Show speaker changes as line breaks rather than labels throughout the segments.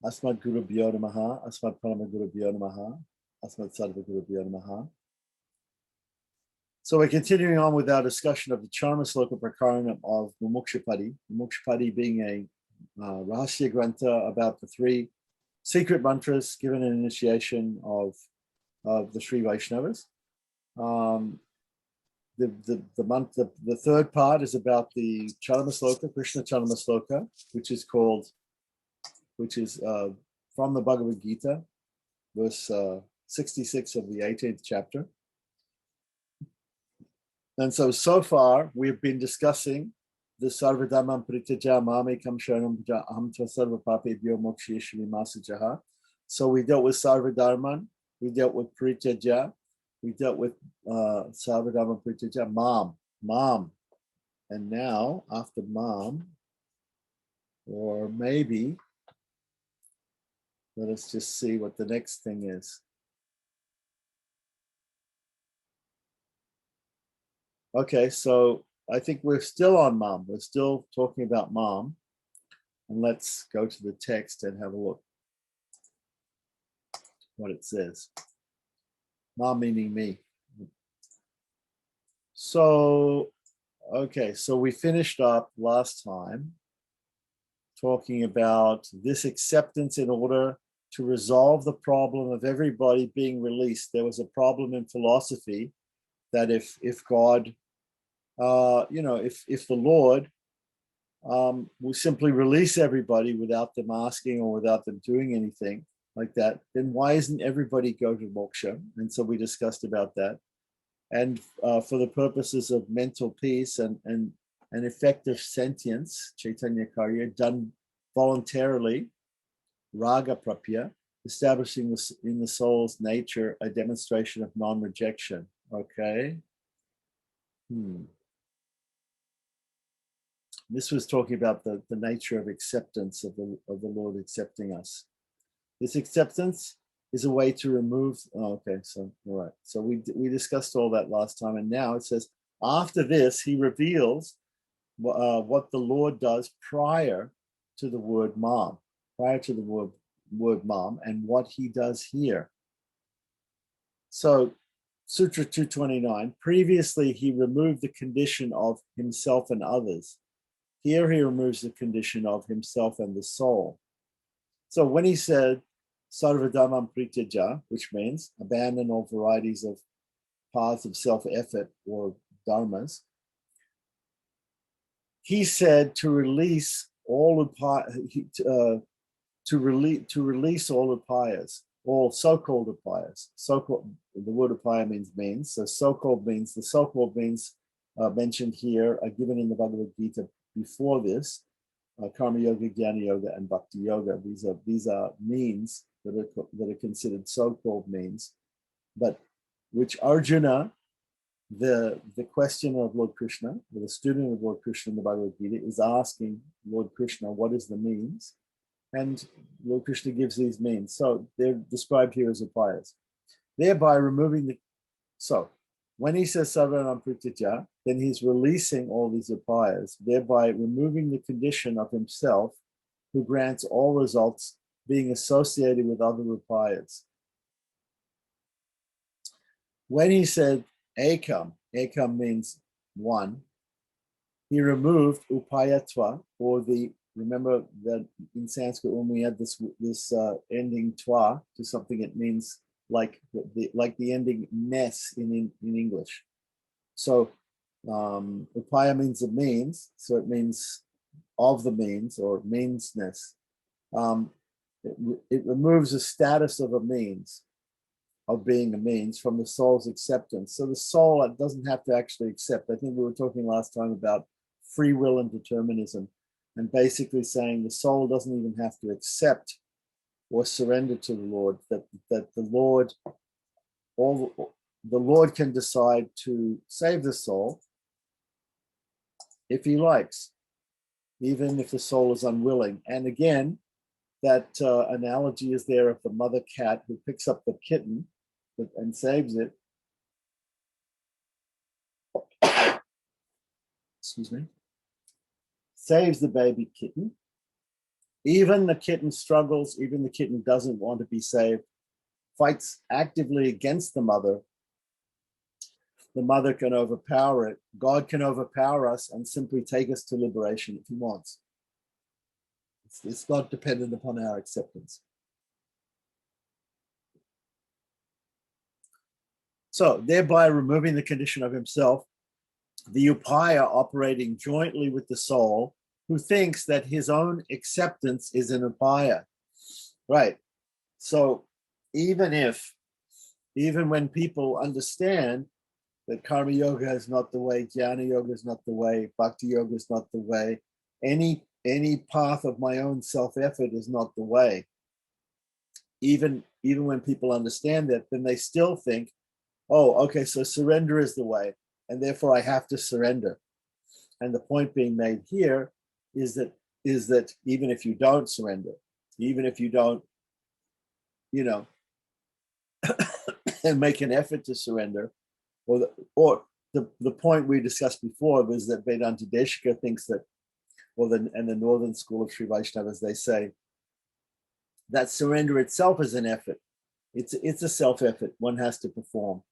Asmat Guru Bhyo Namaha, Asmat Parama Guru Bhyo Namaha, Asmat Sarva Guru Bhyo Namaha. So we're continuing on with our discussion of the Charma Sloka Prakaranam of Mumuksupadi. Mumuksupadi being a Rahasya Grantha about the three secret mantras given in initiation of the Sri Vaishnavas. The third part is about the Charma Sloka, Krishna Charma Sloka, which is from the Bhagavad Gita, verse 66 of the 18th chapter. And so far, we've been discussing the Sarvadhamam Prityaja Mamekam Sharanam Aham Tva Sarva Papebhyo Mokshayeshvi Masajaha. So we dealt with Sarvadharman, we dealt with Prityaja, we dealt with Sarvadhamam Prityaja, Mam. And now, after Mam, or maybe, let us just see what the next thing is. Okay, so I think we're still on Mam. We're still talking about Mam. And let's go to the text and have a look what it says. Mam meaning me. So, okay, so we finished up last time talking about this acceptance in order to resolve the problem of everybody being released. There was a problem in philosophy that if God, if the Lord will simply release everybody without them asking or without them doing anything like that, then why isn't everybody go to moksha? And so we discussed about that. And for the purposes of mental peace and effective sentience, Chaitanya Karya, done voluntarily, raga prapya, establishing in the soul's nature a demonstration of non-rejection. Okay. This was talking about the nature of acceptance of the Lord accepting us. This acceptance is a way to remove. Okay, so all right. So we discussed all that last time, and now it says after this he reveals what the Lord does prior to the word Mam, word Mam, and what he does here. So Sutra 229. Previously, he removed the condition of himself and others. Here he removes the condition of himself and the soul. So when he said Sarvadhamam Prityaja, which means abandon all varieties of paths of self-effort or dharmas, he said to release all release all upayas, all so-called upayas. The word upaya means. So so-called means. The so-called means mentioned here are given in the Bhagavad Gita before this. Karma yoga, jnana yoga, and bhakti yoga. These are means that are considered so-called means, but which Arjuna, the question of Lord Krishna, the student of Lord Krishna in the Bhagavad Gita, is asking Lord Krishna, what is the means? And Lord Krishna gives these means. So they're described here as upayas. Thereby removing so when he says Sarvanam Prityaja, then he's releasing all these upayas, thereby removing the condition of himself who grants all results being associated with other upayas. When he said ekam means one, he removed upayatva, or remember that in Sanskrit when we had this ending twa to something, it means like the ending ness in English. So upaya means a means, so it means of the means or meansness. It removes the status of a means, of being a means, from the soul's acceptance. So the soul doesn't have to actually accept. I think we were talking last time about free will and determinism, and basically saying the soul doesn't even have to accept or surrender to the Lord, that the Lord can decide to save the soul if he likes, even if the soul is unwilling. And again, that analogy is there of the mother cat who picks up the kitten and saves it. Excuse me. Saves the baby kitten, Even the kitten struggles, even the kitten doesn't want to be saved, fights actively against the mother can overpower it. God can overpower us and simply take us to liberation if he wants. It's not dependent upon our acceptance. So thereby removing the condition of himself, the upaya operating jointly with the soul, who thinks that his own acceptance is an upaya. Right. So even when people understand that karma yoga is not the way, jnana yoga is not the way, bhakti yoga is not the way, any path of my own self-effort is not the way. Even when people understand that, then they still think, oh, okay, so surrender is the way, and therefore I have to surrender. And the point being made here is that even if you don't surrender, even if you don't, and make an effort to surrender, or the point we discussed before was that Vedanta Deshika thinks that, and the Northern School of Sri Vaishnavas, they say that surrender itself is an effort. It's a self-effort one has to perform.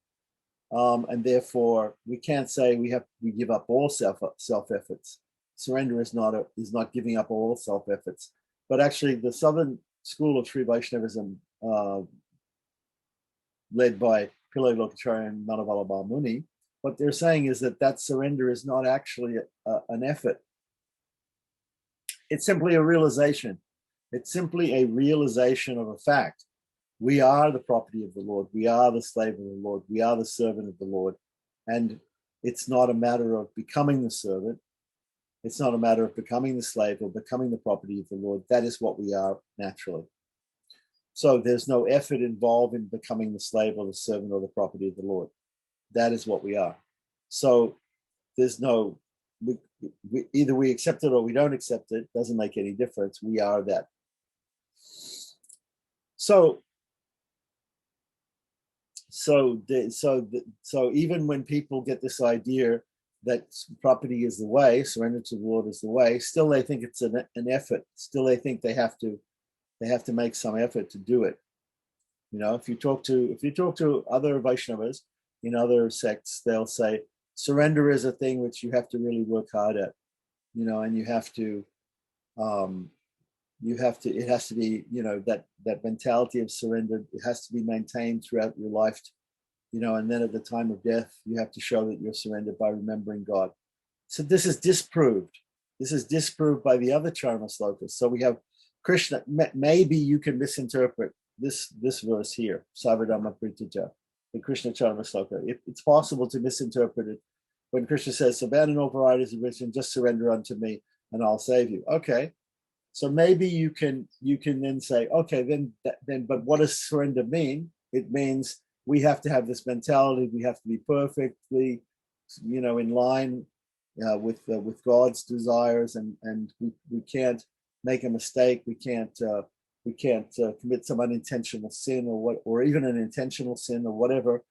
And therefore we can't say we give up all self-efforts. Surrender is not giving up all self-efforts. But actually the Southern School of Sri Vaishnavism, led by Pillai Lokacharya and Manavalabha Muni, what they're saying is that surrender is not actually an effort. It's simply a realization. It's simply a realization of a fact. We are the property of the Lord. We are the slave of the Lord. We are the servant of the Lord. And it's not a matter of becoming the servant. It's not a matter of becoming the slave or becoming the property of the Lord. That is what we are naturally. So there's no effort involved in becoming the slave or the servant or the property of the Lord. That is what we are. So there's no, either we accept it or we don't accept it. Doesn't make any difference. We are that. So even when people get this idea that property is the way, surrender to the Lord is the way, still they think it's an effort. Still they think they have to make some effort to do it. If you talk to other Vaishnavas in other sects, they'll say surrender is a thing which you have to really work hard at, and it has to be, that mentality of surrender, it has to be maintained throughout your life, and then at the time of death, you have to show that you're surrendered by remembering God. So this is disproved. This is disproved by the other Charma slokas. So we have Krishna. Maybe you can misinterpret this verse here, Savardama Pritaja, the Krishna Charma sloka. It's possible to misinterpret it when Krishna says, abandon all varieties of religion, just surrender unto me and I'll save you. Okay. So maybe you can then say, okay, then, but what does surrender mean? It means we have to have this mentality. We have to be perfectly, in line with God's desires, and we can't make a mistake. We can't commit some unintentional sin or even an intentional sin or whatever,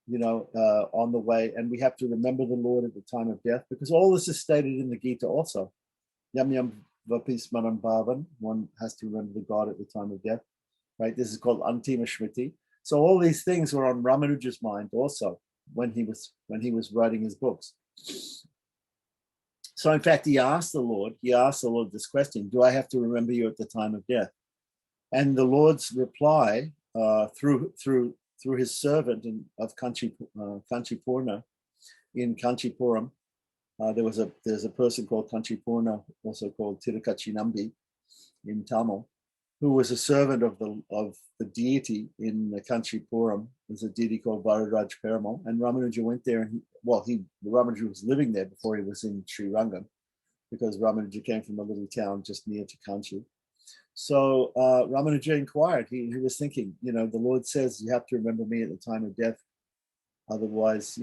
on the way. And we have to remember the Lord at the time of death, because all this is stated in the Gita also. Yam yam vapismaram bhavan, one has to remember the God at the time of death, right? This is called Antima Shmriti. So all these things were on Ramanuja's mind also when he was writing his books. So in fact, he asked the Lord this question: do I have to remember you at the time of death? And the Lord's reply through his servant of Kanchipurna in Kanchipuram. There's a person called Kanchipurna, also called Tirukachinambi in Tamil, who was a servant of the deity in Kanchipuram. There's a deity called Varadraj Perumal, and Ramanuja went there, and Ramanuja was living there before he was in Sri Rangam, because Ramanuja came from a little town just near to Kanchi. So Ramanuja inquired. He was thinking, the Lord says you have to remember me at the time of death, otherwise,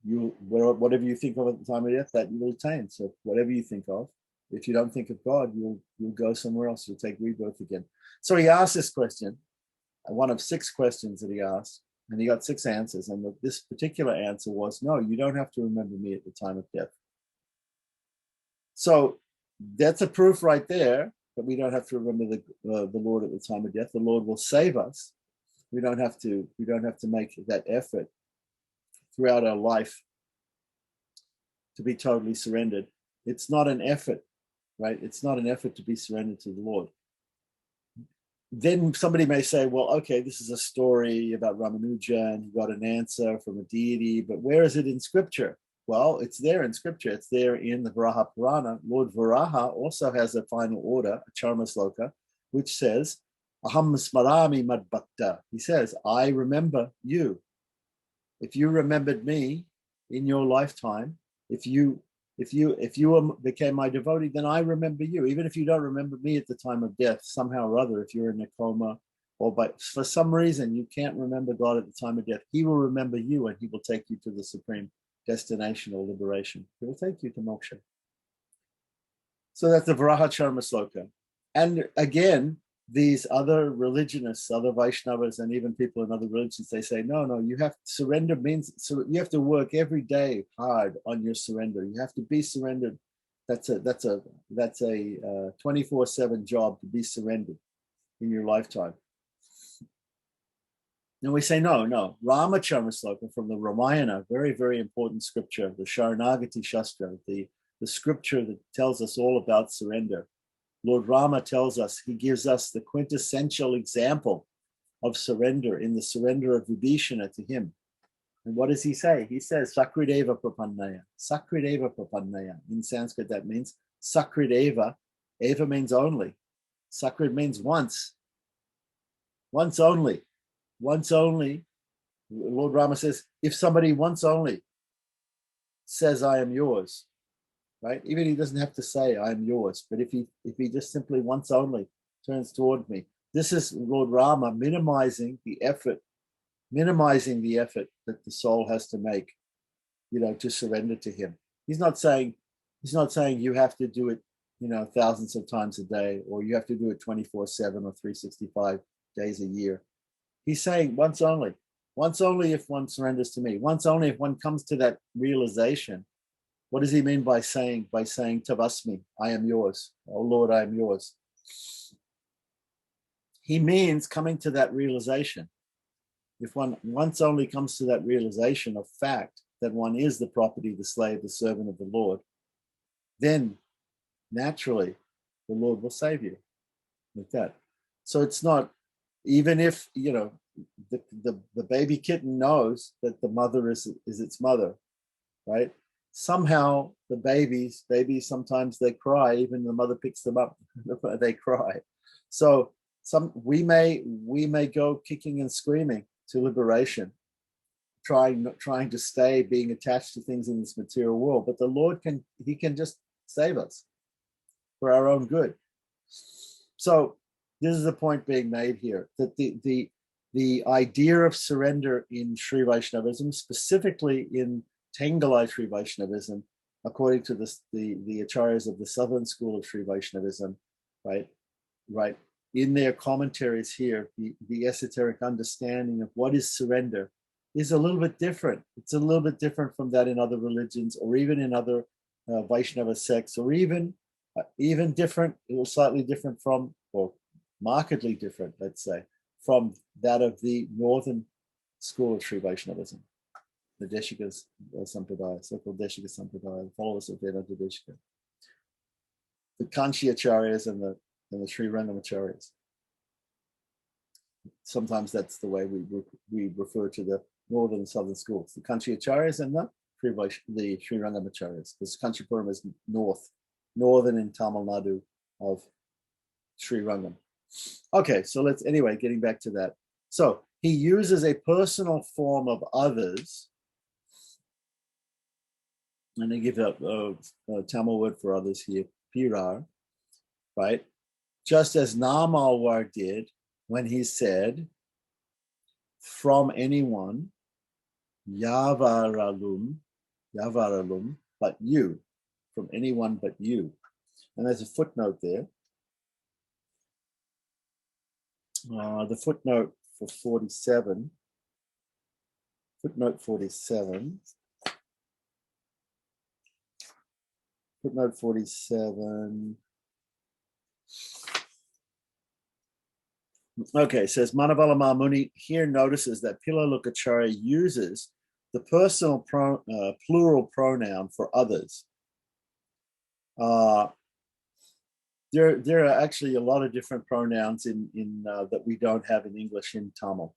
whatever you think of at the time of death, that you will attain. So whatever you think of, if you don't think of God, you'll go somewhere else. You'll take rebirth again. So he asked this question, one of 6 questions that he asked, and he got 6 answers. And this particular answer was, no, you don't have to remember me at the time of death. So that's a proof right there but we don't have to remember the Lord at the time of death. The Lord will save us. We don't have to make that effort throughout our life to be totally surrendered. It's not an effort, right? It's not an effort to be surrendered to the Lord. Then somebody may say, well, okay, this is a story about Ramanuja and he got an answer from a deity, but where is it in scripture? Well, it's there in scripture. It's there in the Varaha Purana. Lord Varaha also has a final order, a charma sloka, which says, Aham smarami mad bhakta. He says, I remember you. If you remembered me in your lifetime, if you became my devotee, then I remember you. Even if you don't remember me at the time of death, somehow or other, if you're in a coma or for some reason you can't remember God at the time of death, he will remember you and he will take you to the supreme destination or liberation. He will take you to moksha. So that's the Varaha Charma Sloka. And again, these other religionists, other Vaishnavas, and even people in other religions, they say, no, you have to surrender means, so you have to work every day hard on your surrender. You have to be surrendered. That's a 24/7 job to be surrendered in your lifetime. And we say, no. Rama Charma Sloka from the Ramayana, very, very important scripture, the Sharanagati Shastra, the scripture that tells us all about surrender. Lord Rama tells us, he gives us the quintessential example of surrender in the surrender of Vibhishana to him. And what does he say? He says, Sakrideva Prapannaya. Sakrideva Prapannaya. In Sanskrit, that means Sakrideva. Eva means only. Sakrid means once. Once only. Once only. Lord Rama says, if somebody once only says, I am yours, right? Even he doesn't have to say, I am yours. But if he just simply once only turns toward me, this is Lord Rama minimizing the effort that the soul has to make, to surrender to him. He's not saying you have to do it, thousands of times a day, or you have to do it 24/7 or 365 days a year. He's saying once only if one surrenders to me, once only if one comes to that realization. What does he mean by saying Tavasmi, I am yours, oh Lord, I am yours? He means coming to that realization. If one once only comes to that realization of fact that one is the property, the slave, the servant of the Lord, then naturally the Lord will save you like that. So it's not, even if the baby kitten knows that the mother is its mother, right? Somehow the babies sometimes they cry, even the mother picks them up, they cry. So we may go kicking and screaming to liberation, trying to stay being attached to things in this material world, but the Lord can just save us for our own good. So this is the point being made here, that the idea of surrender in Sri Vaishnavism, specifically in Tengalai Sri Vaishnavism, according to the acharyas of the southern school of Sri Vaishnavism, right, in their commentaries here, the esoteric understanding of what is surrender is a little bit different. It's a little bit different from that in other religions, or even in other Vaishnava sects, or even different, or slightly different from, or markedly different, let's say, from that of the northern school of Sri Vaishnavism, the Deshika Sampradaya, so-called Deshika Sampradaya, the followers of Vedanta Deshika, the Kanchi Acharyas and the Sri Rangamacharyas. Sometimes that's the way we refer to the northern and southern schools, the Kanchi Acharyas and the Sri Rangamacharyas, because Kanchipuram is northern in Tamil Nadu of Sri Rangam. Okay, so getting back to that. So he uses a personal form of others, and they give a Tamil word for others here, pirar, right? Just as Namalwar did when he said, from anyone, yavaralum, but you, from anyone but you. And there's a footnote there. The footnote for 47, footnote 47 Okay, it says Manavala Muni here notices that Pilalokacharya uses the personal plural pronoun for others. There are actually a lot of different pronouns in that we don't have in English in Tamil.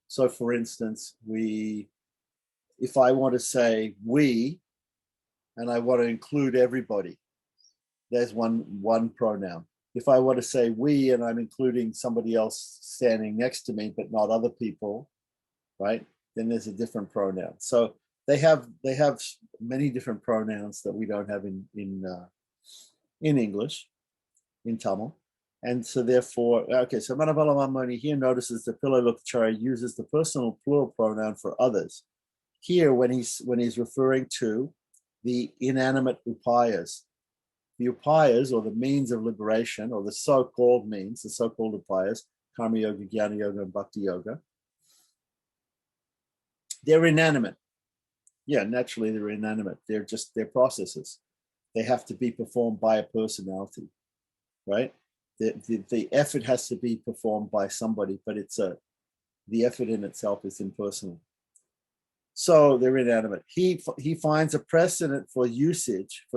So, for instance, if I want to say we, and I want to include everybody, there's one pronoun. If I want to say we and I'm including somebody else standing next to me, but not other people, right? Then there's a different pronoun. So they have many different pronouns that we don't have in English, in Tamil. And so therefore, okay, so Manavala here notices that Pilalokacharya uses the personal plural pronoun for others. Here, when he's referring to the inanimate upayas, the upayas, or the means of liberation, or the so-called means, the so-called upayas, karma yoga, jnana yoga, and bhakti yoga, they're inanimate. Yeah, naturally they're inanimate. They're processes. They have to be performed by a personality, right? The effort has to be performed by somebody, but the effort in itself is impersonal. So they're inanimate. He finds a precedent for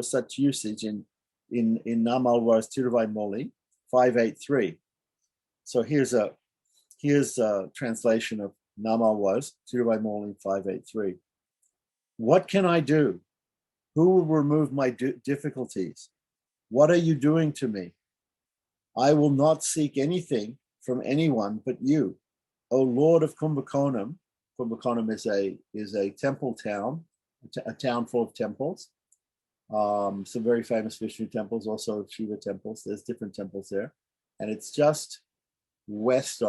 such usage in Namalwar's Tiruvai Moli 583. So here's a translation of Namalwar's Tiruvai Moli 583. What can I do? Who will remove my difficulties? What are you doing to me? I will not seek anything from anyone but you, O Lord of Kumbakonam. Kumbakonam is a temple town, a town full of temples. Some very famous Vishnu temples, also Shiva temples. There's different temples there, and it's just east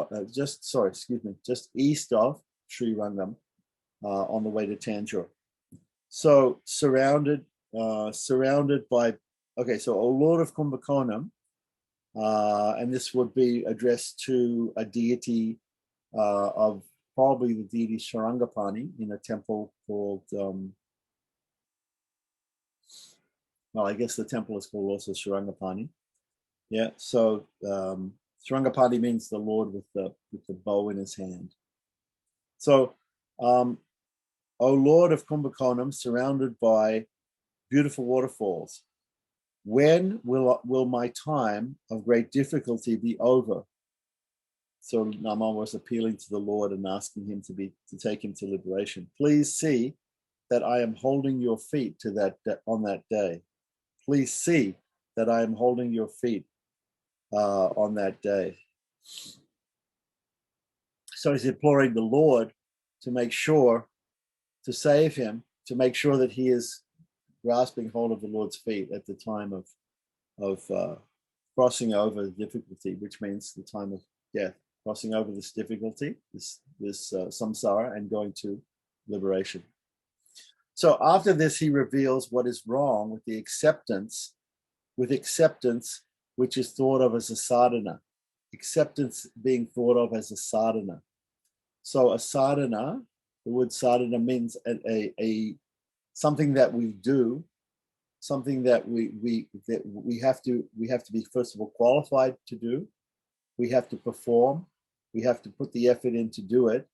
of Sri Rangam, on the way to Tanjore. So surrounded by, okay, so O Lord of Kumbakonam, and this would be addressed to a deity of probably the deity Sharangapani in a temple called, well, I guess the temple is called also Sharangapani. Yeah, so Sharangapani means the Lord with the bow in his hand. So, O Lord of Kumbakonam, surrounded by beautiful waterfalls, when will my time of great difficulty be over? So Naman was appealing to the Lord and asking him to take him to liberation. Please see that I am holding your feet on that day. Please see that I am holding your feet on that day. So he's imploring the Lord to make sure to save him, to make sure that he is grasping hold of the Lord's feet at the time of crossing over the difficulty, which means the time of death, crossing over this difficulty, this samsara, and going to liberation. So after this, he reveals what is wrong with acceptance, which is thought of as a sadhana. Acceptance being thought of as a sadhana. So a sadhana, the word sadhana means a something that we do, something that we have to be, first of all, qualified to do. We have to perform. We have to put the effort in to do it,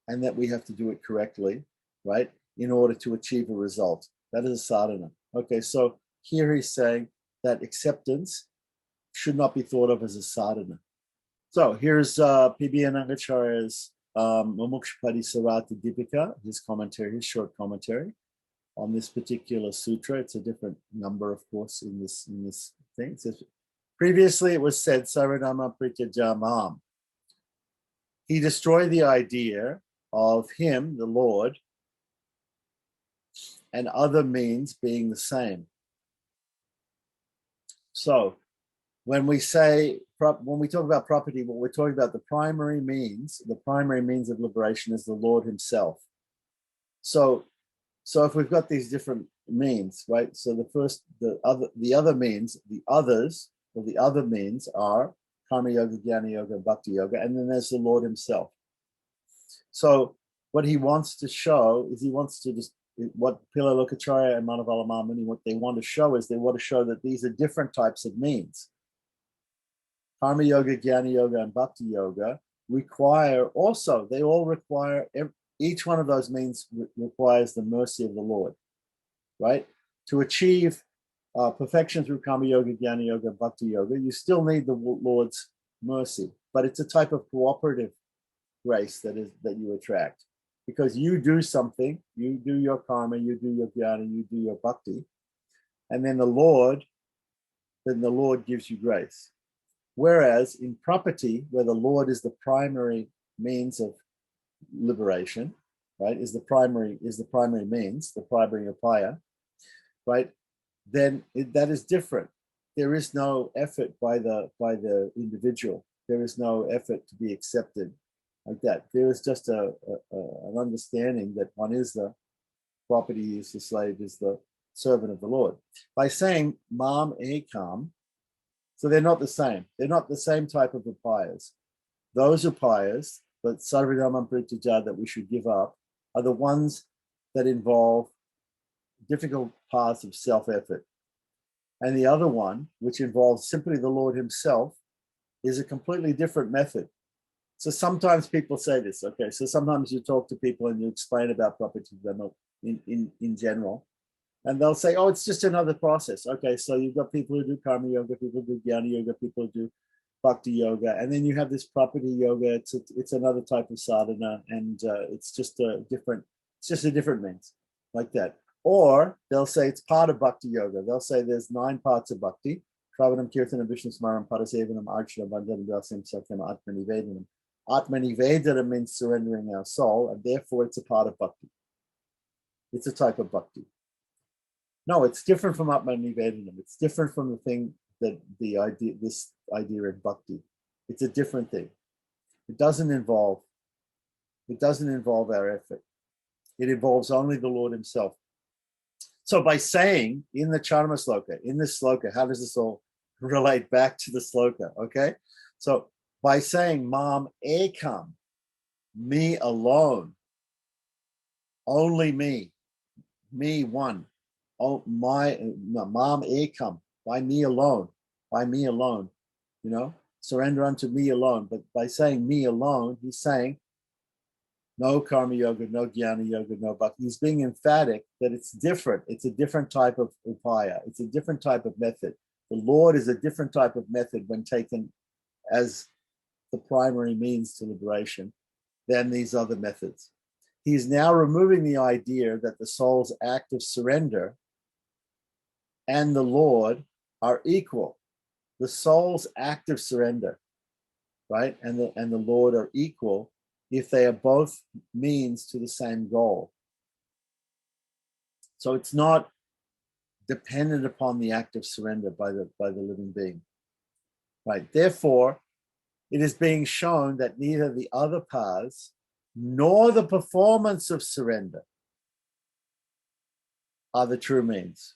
and that we have to do it correctly, right, in order to achieve a result. That is a sadhana. Okay, so here he's saying that acceptance should not be thought of as a sadhana. So here's P.B. Anangacharya's Mumuksupadi Sarata Dipika, his short commentary on this particular sutra. It's a different number, of course, in this thing. It says, previously it was said, Saranama Prityajamam. He destroyed the idea of him, the Lord, and other means being the same. So when we talk about property, what we're talking about, the primary means of liberation is the Lord himself. So if we've got these different means, right? So the other means are karma yoga, jnana yoga, bhakti yoga, and then there's the Lord himself. So what he wants to show is what Pilalokacharya and Manavala Muni, what they want to show is they want to show that these are different types of means. Karma yoga, jnana yoga, and bhakti yoga require also, they all require, each one of those means requires the mercy of the Lord, right? To achieve perfection through karma yoga, jnana yoga, bhakti yoga, you still need the Lord's mercy, but it's a type of cooperative grace that you attract, because you do something, you do your karma, you do your jnana, you do your bhakti, and then the Lord gives you grace. Whereas in property, where the Lord is the primary means of liberation, right, is the primary means, the primary upaya, right, then that is different. There is no effort by the individual. There is no effort to be accepted like that. There is just an understanding that one is the property, is the slave, is the servant of the Lord. By saying mam ekam, so they're not the same. They're not the same type of upayas. Those upayas, but sarvadhamam prityaja, that we should give up, are the ones that involve difficult paths of self-effort. And the other one, which involves simply the Lord himself, is a completely different method. So sometimes people say this, okay, so sometimes you talk to people and you explain about property in general, and they'll say, oh, it's just another process. Okay, so you've got people who do karma yoga, people who do jnana yoga, people who do bhakti yoga, and then you have this property yoga. It's another type of sadhana, and it's just a different means, like that. Or they'll say it's part of bhakti yoga. They'll say there's 9 parts of bhakti: Shravanam, Kirtanam, Vishnu Smaranam, Parasevanam, Archana, Bandhanam, Dasyam, Satyam, Atmanivedanam. Atmanivedanam means surrendering our soul, and therefore it's a part of bhakti. It's a type of bhakti. No, it's different from Atmanivedanam. It's different from the thing that this idea in bhakti. It's a different thing. It doesn't involve our effort. It involves only the Lord himself. So by saying in the Charma Sloka, in this sloka, how does this all relate back to the sloka? Okay. So by saying mam ekam, me alone, only me one, oh mam ekam, by me alone, surrender unto me alone. But by saying me alone, he's saying no karma yoga, no jnana yoga, no bhakti. He's being emphatic that it's different. It's a different type of upaya. It's a different type of method. The Lord is a different type of method when taken as the primary means to liberation than these other methods. He's now removing the idea that the soul's act of surrender and the Lord are equal. The soul's act of surrender, right, and the Lord are equal if they are both means to the same goal. So it's not dependent upon the act of surrender by the living being, right? Therefore, it is being shown that neither the other paths nor the performance of surrender are the true means.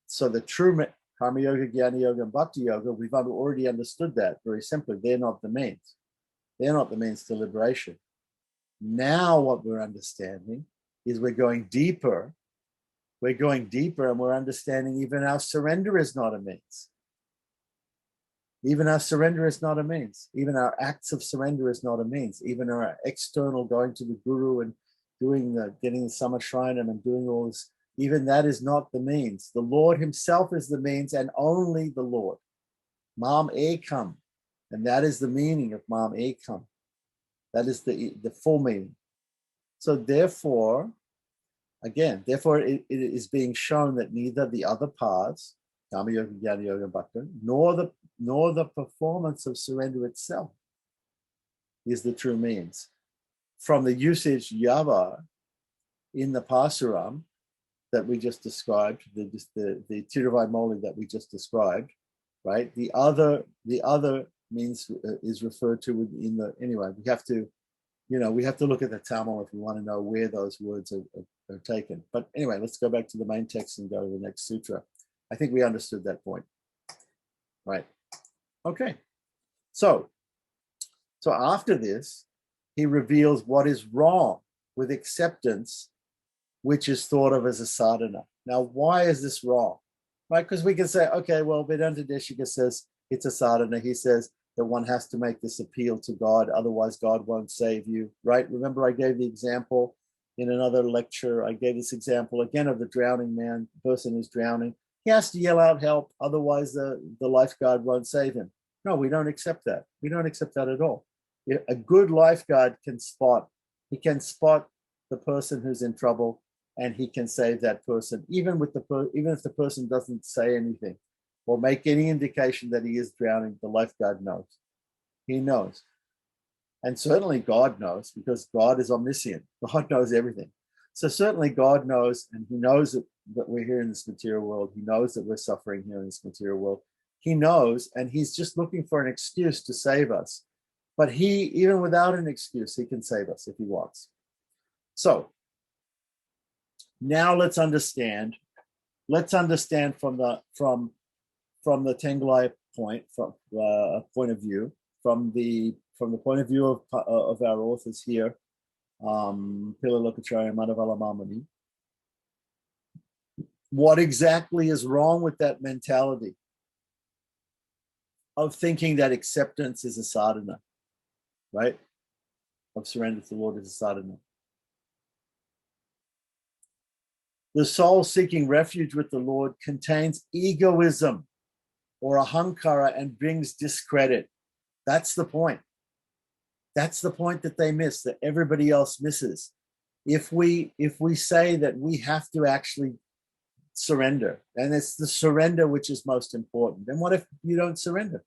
So the true karma yoga, jnana yoga, and bhakti yoga, we've already understood that very simply. They're not the means. They're not the means to liberation. Now what we're understanding is we're going deeper. We're going deeper and we're understanding even our surrender is not a means. Even our surrender is not a means. Even our acts of surrender is not a means. Even our external going to the guru and getting the samashrinam and doing all this, even that is not the means. The Lord himself is the means and only the Lord. Mam ekam. And that is the meaning of mam ekam. That is the full meaning. So therefore, it is being shown that neither the other paths, karma yoga, jnana yoga, bhakti, nor the performance of surrender itself is the true means. From the usage yava in the Pasuram that we just described, the Tiruvaimoli Moli that we just described, right? The other means is referred to in the, anyway, we have to look at the Tamil if we want to know where those words are taken. But anyway, let's go back to the main text and go to the next sutra. I think we understood that point. Right. Okay. So after this, he reveals what is wrong with acceptance, which is thought of as a sadhana. Now, why is this wrong? Right? Because we can say, okay, well, Vedanta Deshika says It's a sadhana. He says that one has to make this appeal to God, otherwise God won't save you, right? Remember I gave the example in another lecture. I gave this example again of the drowning man, the person who's drowning. He has to yell out help, otherwise the lifeguard won't save him. No, we don't accept that. We don't accept that at all. A good lifeguard can spot the person who's in trouble, and he can save that person, even if the person doesn't say anything or make any indication that he is drowning. The lifeguard knows. He knows. And certainly God knows, because God is omniscient. God knows everything. So certainly God knows, and he knows that we're here in this material world. He knows that we're suffering here in this material world. He knows, and he's just looking for an excuse to save us. But he, even without an excuse, he can save us if he wants. So now let's understand from the Tenglai point of view, from the point of view of our authors here, Pilalokacharya Madhavala Mamani, what exactly is wrong with that mentality of thinking that acceptance is a sadhana, right? Of surrender to the Lord is a sadhana. The soul seeking refuge with the Lord contains egoism or ahankara and brings discredit. That's the point. That's the point that they miss, that everybody else misses. If we say that we have to actually surrender, and it's the surrender which is most important, then what if you don't surrender?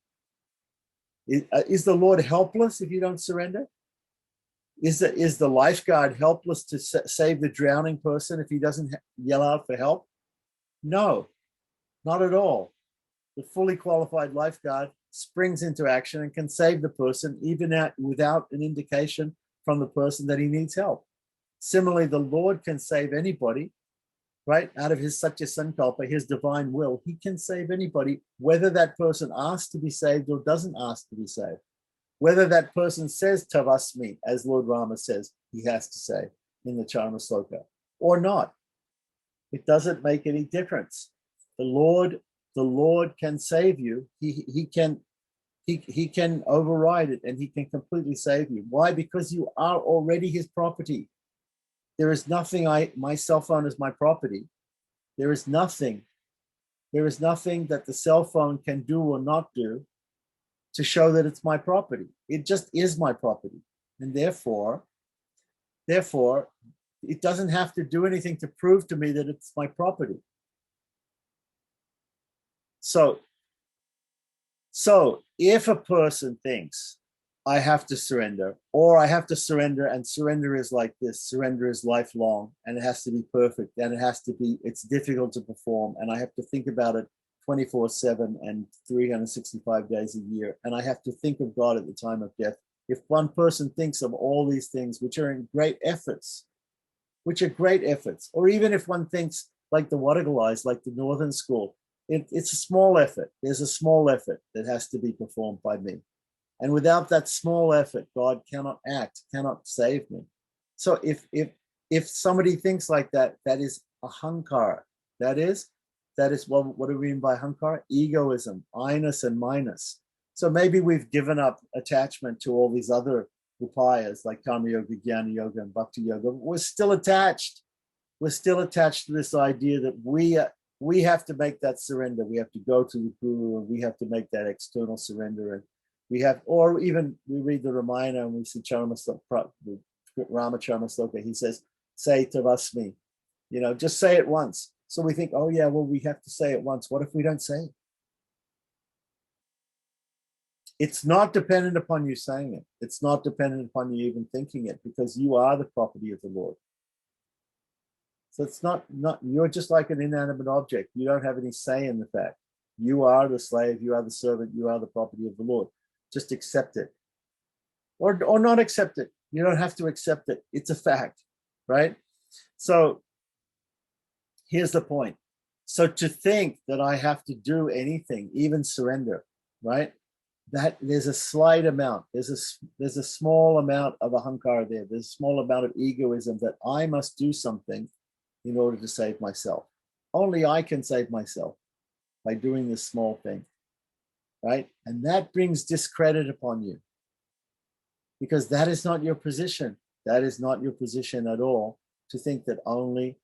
Is the Lord helpless if you don't surrender? Is the lifeguard helpless to save the drowning person if he doesn't yell out for help? No, not at all. The fully qualified lifeguard springs into action and can save the person even without an indication from the person that he needs help. Similarly, the Lord can save anybody, right? Out of his Satya Sankalpa, his divine will, he can save anybody, whether that person asks to be saved or doesn't ask to be saved. Whether that person says Tavasmi, as Lord Rama says he has to say in the Charma Sloka, or not. It doesn't make any difference. The Lord can save you. He can override it, and he can completely save you. Why? Because you are already his property. There is nothing, my cell phone is my property. There is nothing that the cell phone can do or not do to show that it's my property. It just is my property. And therefore, it doesn't have to do anything to prove to me that it's my property. So if a person thinks I have to surrender, or I have to surrender, and surrender is like this, surrender is lifelong, and it has to be perfect, and it's difficult to perform, and I have to think about it 24/7 and 365 days a year, and I have to think of God at the time of death. If one person thinks of all these things, which are great efforts, or even if one thinks like the Wadagalais, like the Northern School, it's a small effort. There's a small effort that has to be performed by me. And without that small effort, God cannot act, cannot save me. So if somebody thinks like that, that is ahankara. That is what do we mean by ahankara? Egoism, I-ness and minus. So maybe we've given up attachment to all these other upayas like Karma Yoga, Jnana Yoga, and Bhakti Yoga. We're still attached. We're still attached to this idea that we have to make that surrender. We have to go to the Guru, and we have to make that external surrender. And or even we read the Ramayana and we see Rama Charma Sloka. He says, say Tavasmi, just say it once. So we think, oh yeah, well, we have to say it once. What if we don't say it? It's not dependent upon you saying it. It's not dependent upon you even thinking it, because you are the property of the Lord. So it's not you're just like an inanimate object. You don't have any say in the fact. You are the slave, you are the servant, you are the property of the Lord. Just accept it. Or not accept it. You don't have to accept it. It's a fact, right? So here's the point. So to think that I have to do anything, even surrender, right? That there's a slight amount, there's a small amount of ahankara there. There's a small amount of egoism that I must do something in order to save myself. Only I can save myself by doing this small thing. right? And that brings discredit upon you, because that is not your position. That is not your position at all, to think that only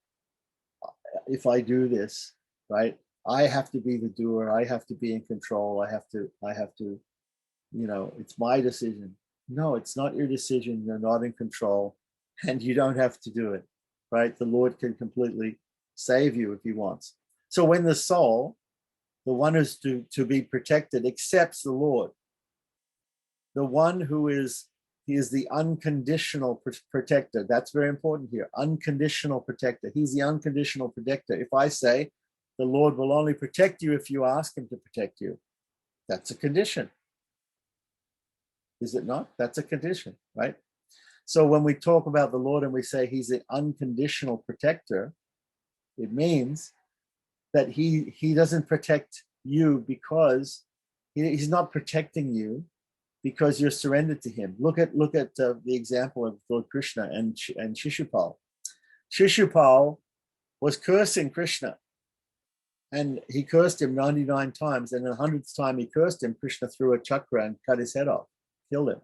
if I do this, right, I have to be the doer, I have to be in control, I have to, it's my decision. No, it's not your decision. You're not in control, and you don't have to do it, right? The Lord can completely save you if he wants. So when the soul, the one who's to be protected, accepts the Lord, the one who is, he is the unconditional protector. That's very important here. Unconditional protector. He's the unconditional protector. If I say the Lord will only protect you if you ask him to protect you, that's a condition. Is it not? That's a condition, right? So when we talk about the Lord and we say he's an unconditional protector, it means that he doesn't protect you because he's not protecting you because you're surrendered to him. Look at the example of Lord Krishna and Shishupal. Shishupal was cursing Krishna, and he cursed him 99 times, and the 100th time he cursed him, Krishna threw a chakra and cut his head off, killed him.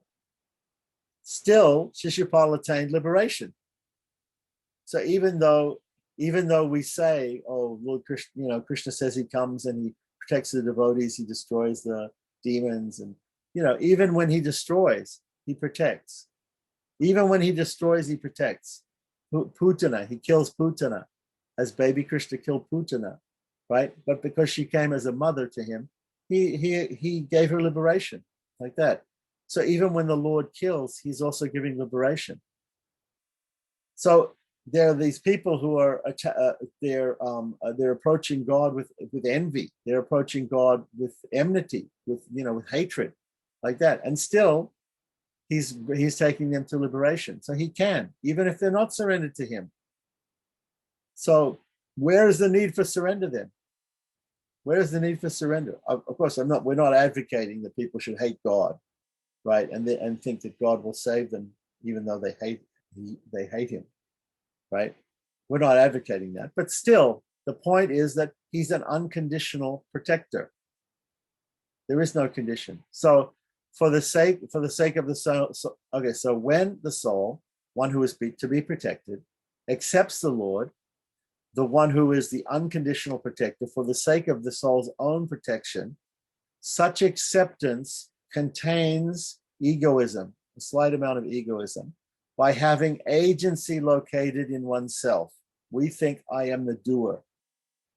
Still, Shishupal attained liberation. So even though we say, oh, Lord Krishna, Krishna says he comes and he protects the devotees, he destroys the demons, and even when he destroys, he protects. Even when he destroys, he protects. Putana, he kills Putana, as baby Krishna killed Putana, right? But because she came as a mother to him, he gave her liberation, like that. So even when the Lord kills, he's also giving liberation. So there are these people who are they're approaching God with envy. They're approaching God with enmity, with hatred, like that. And still, he's taking them to liberation. So he can, even if they're not surrendered to him. So where is the need for surrender then? Where is the need for surrender? Of course, we're not advocating that people should hate God, right? And think that God will save them even though they hate him, right? We're not advocating that. But still, the point is that he's an unconditional protector. There is no condition. So for the sake of the soul, so when the soul, one who is to be protected, accepts the Lord, the one who is the unconditional protector, for the sake of the soul's own protection, such acceptance contains egoism, a slight amount of egoism, by having agency located in oneself. We think, I am the doer.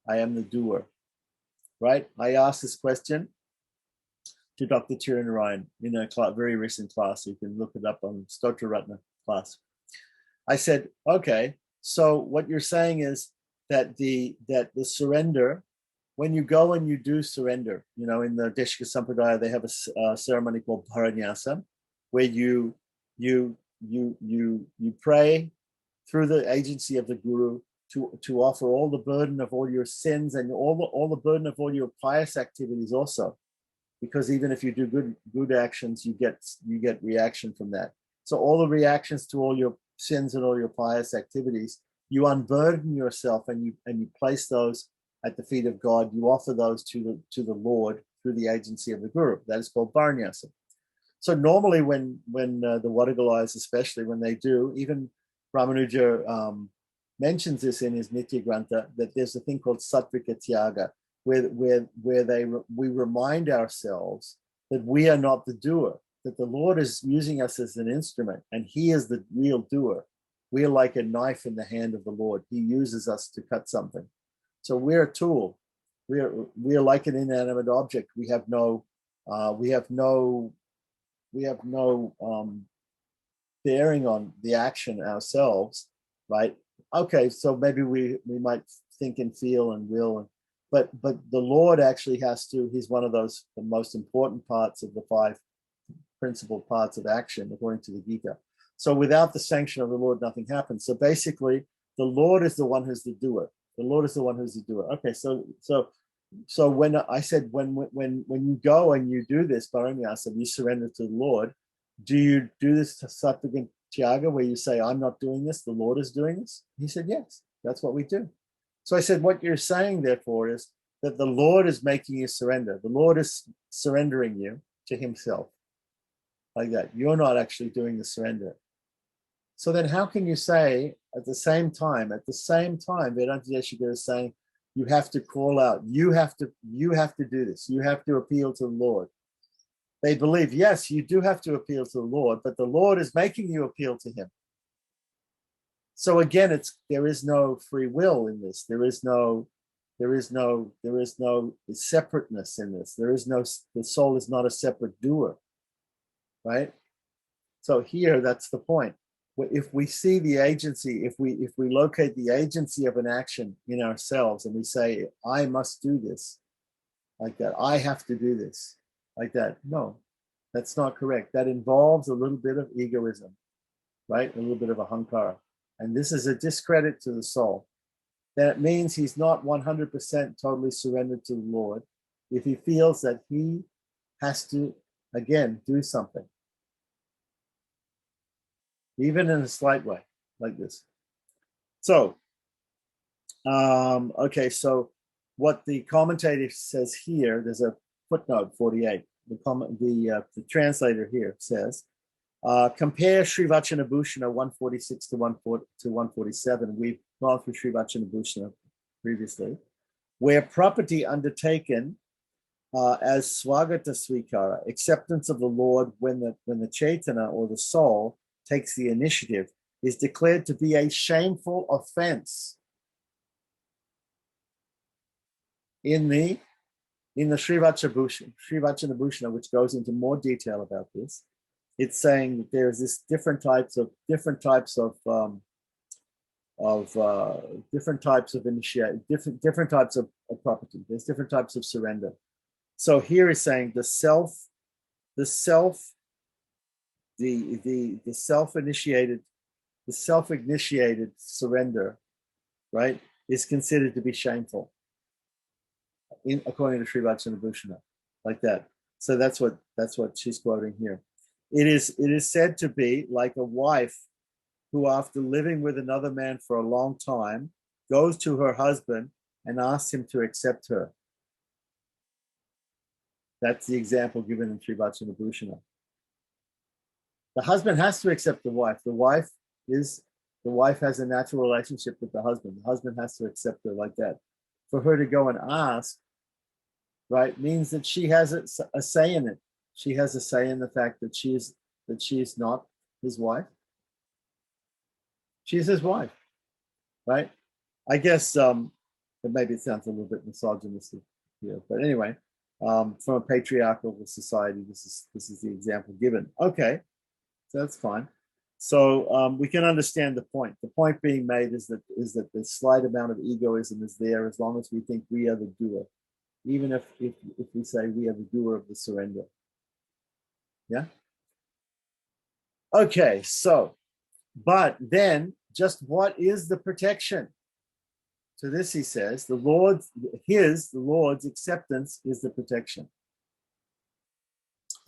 I am the doer, right? I asked this question to Dr. Tiran Ryan in a very recent class. You can look it up on Stotra Ratna class. I said, okay, so what you're saying is that the surrender, when you go and you do surrender, in the Deshika Sampradaya, they have a ceremony called Paranyasa, where you pray through the agency of the Guru to offer all the burden of all your sins and all the burden of all your pious activities also, because even if you do good actions, you get reaction from that. So all the reactions to all your sins and all your pious activities, you unburden yourself and you place those at the feet of God. You offer those to the Lord through the agency of the Guru. That is called Paranyasa. So normally when the Wadagalais, especially when they do, even Ramanuja mentions this in his Nitya Grantha, that there's a thing called Sattvika Tyaga, where we remind ourselves that we are not the doer, that the Lord is using us as an instrument, and he is the real doer. We are like a knife in the hand of the Lord. He uses us to cut something. So we're a tool. We are like an inanimate object. We have no bearing on the action ourselves, right? Okay, so maybe we might think and feel and will, but the Lord actually he's one of the most important parts of the 5 principal parts of action, according to the Gita. So without the sanction of the Lord, nothing happens. So basically, the Lord is the one who's the doer. The Lord is the one who's the doer. Okay, so when I said when you go and you do this paranyasa, you surrender to the Lord, do you do this to Sattvika Tyaga, where you say, I'm not doing this, the Lord is doing this? He said, yes, that's what we do. So I said, what you're saying, therefore, is that the Lord is making you surrender. The Lord is surrendering you to himself. Like that. You're not actually doing the surrender. So then how can you say at the same time, Vedanta Yeshiguru is saying, you have to call out, you have to do this, you have to appeal to the Lord. They believe, yes, you do have to appeal to the Lord, but the Lord is making you appeal to him. So again, there is no free will in this. There is no separateness in this. The soul is not a separate doer, right? So here, that's the point. If we see the agency, if we locate the agency of an action in ourselves and we say, I must do this, like that, I have to do this, like that. No, that's not correct. That involves a little bit of egoism, right? A little bit of ahankara. And this is a discredit to the soul. That means he's not 100% totally surrendered to the Lord if he feels that he has to, again, do something. Even in a slight way, like this. So, okay, so what the commentator says here, there's a footnote 48. The translator here says, compare Sri Vachanabhushana 146 to 147. We've gone through Sri Vachanabhushana previously, where property undertaken as swagata svikara, acceptance of the Lord when the Chaitana or the soul takes the initiative, is declared to be a shameful offense. In the Sri Vachanabhushana, which goes into more detail about this, it's saying that there's this different types of property. There's different types of surrender. So here is saying the self-initiated surrender, right, is considered to be shameful, according to Sri Vachanabhushana, like that. So that's what she's quoting here. It is said to be like a wife who, after living with another man for a long time, goes to her husband and asks him to accept her. That's the example given in Sri Vachanabhushana. The husband has to accept the wife. The wife has a natural relationship with the husband. The husband has to accept her like that. For her to go and ask, right, means that she has a say in it. She has a say in the fact that she is not his wife. She's his wife, right? I guess maybe it sounds a little bit misogynistic here, but anyway, from a patriarchal society, this is the example given. Okay, so that's fine. So we can understand the point. The point being made is that the slight amount of egoism is there as long as we think we are the doer, even if we say we are the doer of the surrender. Yeah. Okay, so, but then just what is the protection? To this he says, the Lord's acceptance is the protection.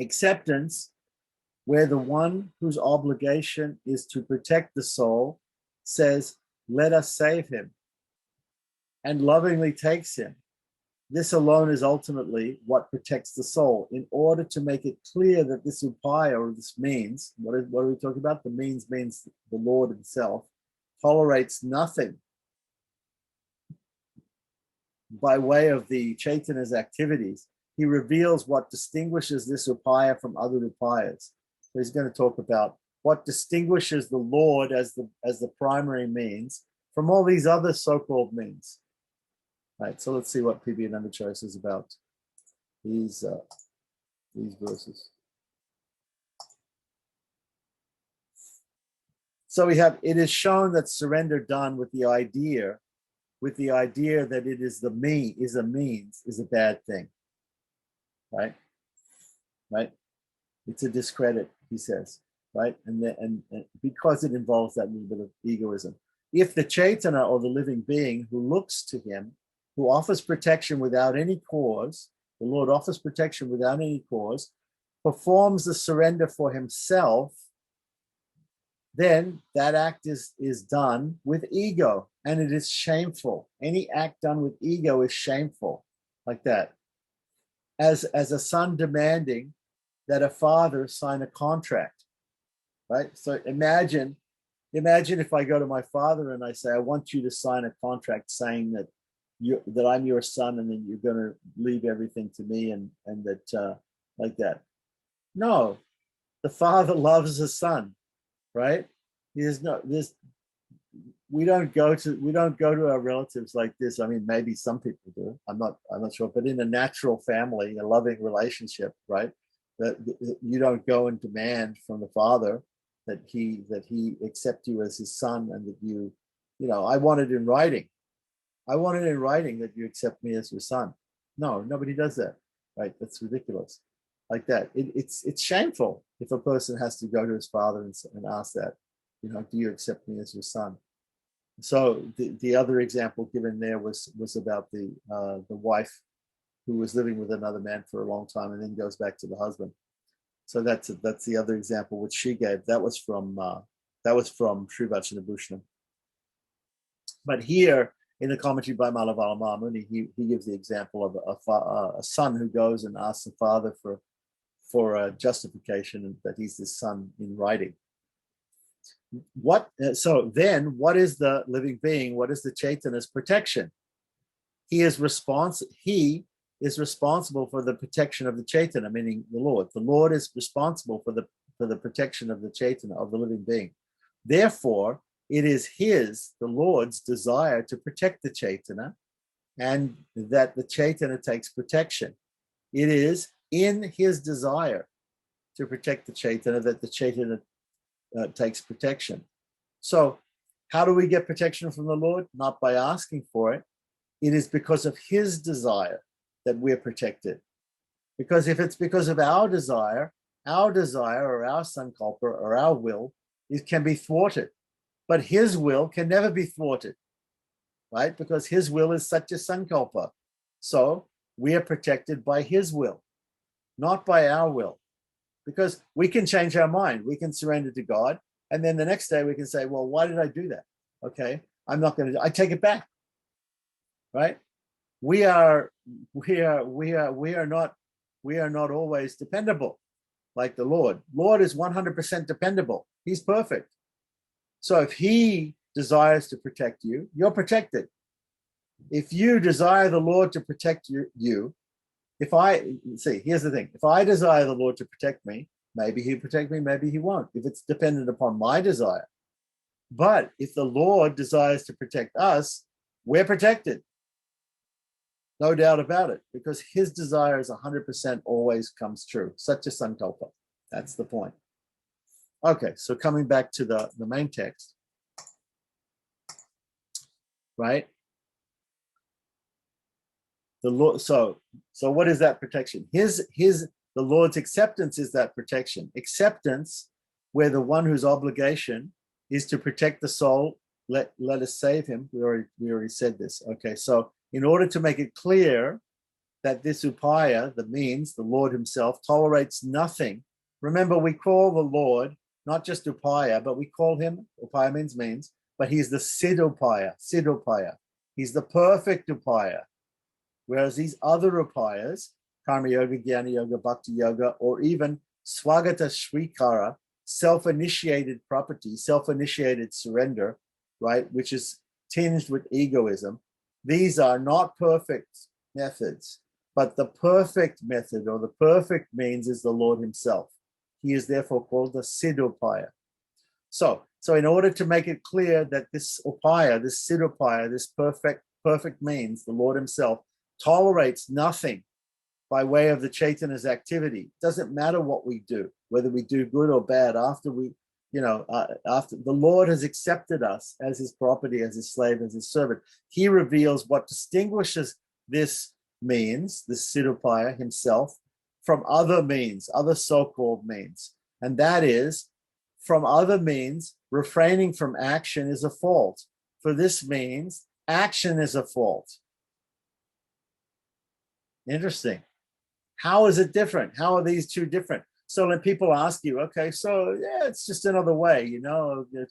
Acceptance, where the one whose obligation is to protect the soul says, let us save him, and lovingly takes him. This alone is ultimately what protects the soul. In order to make it clear that this upaya, or this means, what are we talking about? The means the Lord himself tolerates nothing by way of the Chaitana's activities. He reveals what distinguishes this upaya from other upayas. So he's going to talk about what distinguishes the Lord as the primary means from all these other so-called means. Right, so let's see what P.B. Ananda says about these verses. So we have, it is shown that surrender done with the idea that it is a means, is a bad thing. Right? It's a discredit, he says, right? And because it involves that little bit of egoism. If the Chaitana, or the living being who looks to him, who offers protection without any cause, the Lord offers protection without any cause, performs the surrender for himself, then that act is done with ego, and it is shameful. Any act done with ego is shameful. like that. As a son demanding that a father sign a contract, right? So imagine if I go to my father and I say, I want you to sign a contract saying that I'm your son, and then you're going to leave everything to me, and that like that. No, the father loves the son, right? There's no this. We don't go to our relatives like this. I mean, maybe some people do. I'm not sure. But in a natural family, a loving relationship, right? That you don't go and demand from the father that he accept you as his son, and that I want it in writing. I want it in writing that you accept me as your son. No, nobody does that, right? That's ridiculous. Like that, it's shameful if a person has to go to his father and ask that, do you accept me as your son? So the other example given there was about the wife who was living with another man for a long time and then goes back to the husband. So that's the other example which she gave. That was from Sri Vachanabhushanam. But here in the commentary by Malavala Mahamuni, he gives the example of a son who goes and asks the father for a justification, and that he's his son in writing. So then what is the living being? What is the Chaitana's protection? He is responsible for the protection of the Chaitana, meaning the Lord. The Lord is responsible for the protection of the Chaitana, of the living being. Therefore, it is the Lord's desire to protect the Chaitana, and that the Chaitana takes protection. It is in his desire to protect the Chaitana that the Chaitana takes protection. So how do we get protection from the Lord? Not by asking for it. It is because of his desire that we're protected. Because if it's because of our desire or our sankalpa or our will, it can be thwarted. But his will can never be thwarted, right? Because his will is such a sankalpa. So we are protected by his will, not by our will. Because we can change our mind. We can surrender to God. And then the next day we can say, well, why did I do that? Okay, I'm not going to, I take it back, right? We are not always dependable like the Lord. Lord is 100% dependable. He's perfect. So if he desires to protect you, you're protected. If you desire the Lord to protect you, here's the thing. If I desire the Lord to protect me, maybe he'll protect me, maybe he won't, if it's dependent upon my desire. But if the Lord desires to protect us, we're protected. No doubt about it, because his desire is 100% always comes true. Such a sankalpa. That's the point. Okay, so coming back to the main text, right? The Lord. So what is that protection? The Lord's acceptance is that protection. Acceptance, where the one whose obligation is to protect the soul. Let us save him. We already said this. Okay, so in order to make it clear that this upaya, the means, the Lord himself, tolerates nothing. Remember, we call the Lord not just upaya, but we call him, upaya means, but he's the siddhupaya. He's the perfect upaya. Whereas these other upayas, karma yoga, jnana yoga, bhakti yoga, or even swagata shrikara, self-initiated property, self-initiated surrender, right, which is tinged with egoism, these are not perfect methods, but the perfect method or the perfect means is the Lord himself. He is therefore called the siddhupaya. So in order to make it clear that this upaya, this siddhupaya, this perfect means, the Lord himself, tolerates nothing by way of the Chaitana's activity. It doesn't matter what we do, whether we do good or bad, after the Lord has accepted us as his property, as his slave, as his servant. He reveals what distinguishes this means, this siddhupaya himself, from other means, other so-called means. And that is, from other means, refraining from action is a fault. For this means, action is a fault. Interesting. How is it different? How are these two different? So when people ask you, okay, so yeah, it's just another way,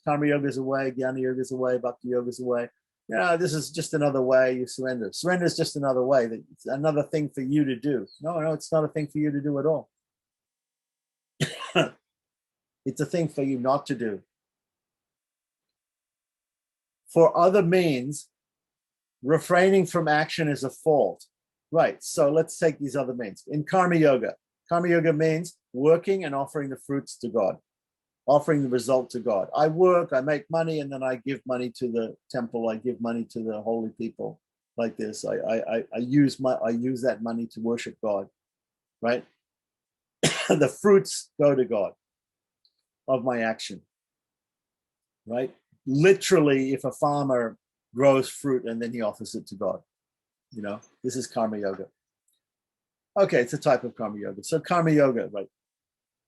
karma yoga is a way, jnana yoga is a way, bhakti yoga is a way. This is just another way you surrender. Surrender is just another way, that it's another thing for you to do. No, it's not a thing for you to do at all. It's a thing for you not to do. For other means, refraining from action is a fault. Right, so let's take these other means. In karma yoga means working and offering the fruits to God, offering the result to God. I work, I make money, and then I give money to the temple. I give money to the holy people like this. I use that money to worship God, right? The fruits go to God of my action, right? Literally, if a farmer grows fruit and then he offers it to God, this is karma yoga. Okay, it's a type of karma yoga. So karma yoga, right?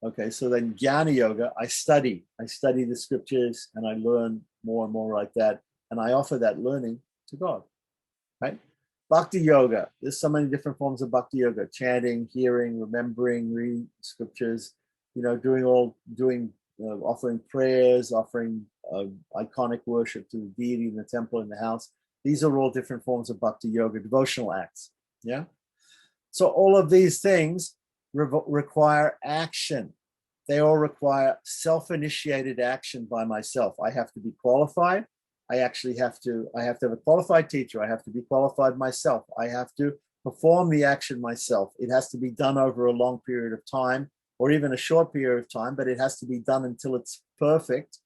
Okay, so then jnana yoga, I study the scriptures and I learn more and more like that. And I offer that learning to God, right? Bhakti yoga, there's so many different forms of bhakti yoga: chanting, hearing, remembering, reading scriptures, offering prayers, offering iconic worship to the deity in the temple, in the house. These are all different forms of bhakti yoga, devotional acts. Yeah. So all of these things require action. They all require self-initiated action by myself. I have to be qualified. I have to have a qualified teacher. I have to be qualified myself. I have to perform the action myself. It has to be done over a long period of time, or even a short period of time, but it has to be done until it's perfect.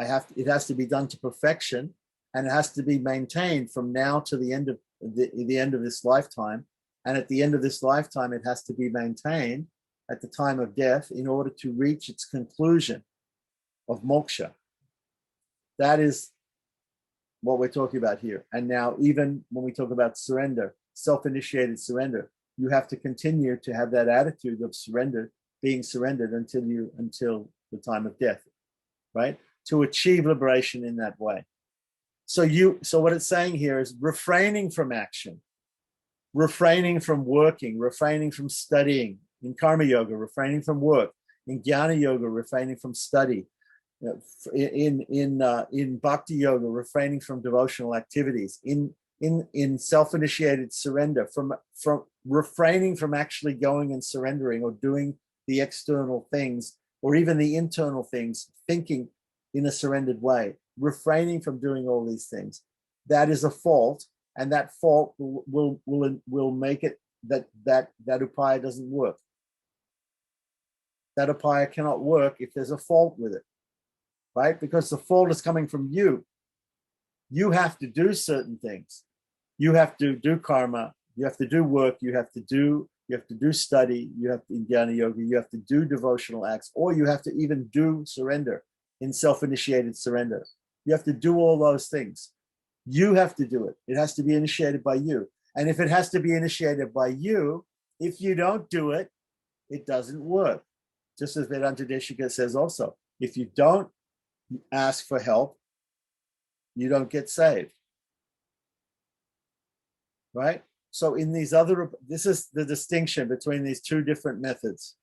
It has to be done to perfection, and it has to be maintained from now to the end of the end of this lifetime. And at the end of this lifetime, it has to be maintained at the time of death in order to reach its conclusion of moksha. That is what we're talking about here. And now, even when we talk about surrender, self-initiated surrender, you have to continue to have that attitude of surrender, being surrendered until the time of death, right? To achieve liberation in that way. So what it's saying here is refraining from action, refraining from working, refraining from studying. In karma yoga, refraining from work. In jnana yoga, refraining from study. In bhakti yoga, refraining from devotional activities. In self-initiated surrender, from refraining from actually going and surrendering or doing the external things or even the internal things, thinking in a surrendered way, refraining from doing all these things. That is a fault, and that fault will make it that upaya doesn't work. That upaya cannot work if there's a fault with it, right? Because the fault is coming from you. You have to do certain things. You have to do karma. You have to do work. You have to do study. You have to, in jnana yoga, you have to do devotional acts, or you have to even do surrender in self-initiated surrender. You have to do all those things. You have to do it. It has to be initiated by you. And if it has to be initiated by you, if you don't do it, it doesn't work. Just as Vedanta Deshika says also, if you don't ask for help, you don't get saved. Right? So in these this is the distinction between these two different methods.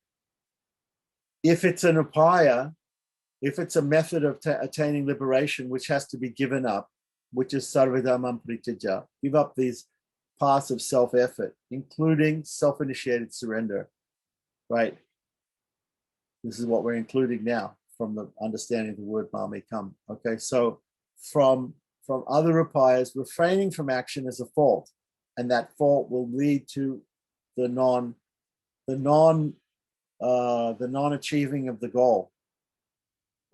If it's an upaya, if it's a method of attaining liberation, which has to be given up, which is sarvadhamam prityaja, give up these paths of self-effort, including self-initiated surrender, right? This is what we're including now from the understanding of the word mamekam. Okay, so from other upayas, refraining from action is a fault, and that fault will lead to the non-achieving of the goal.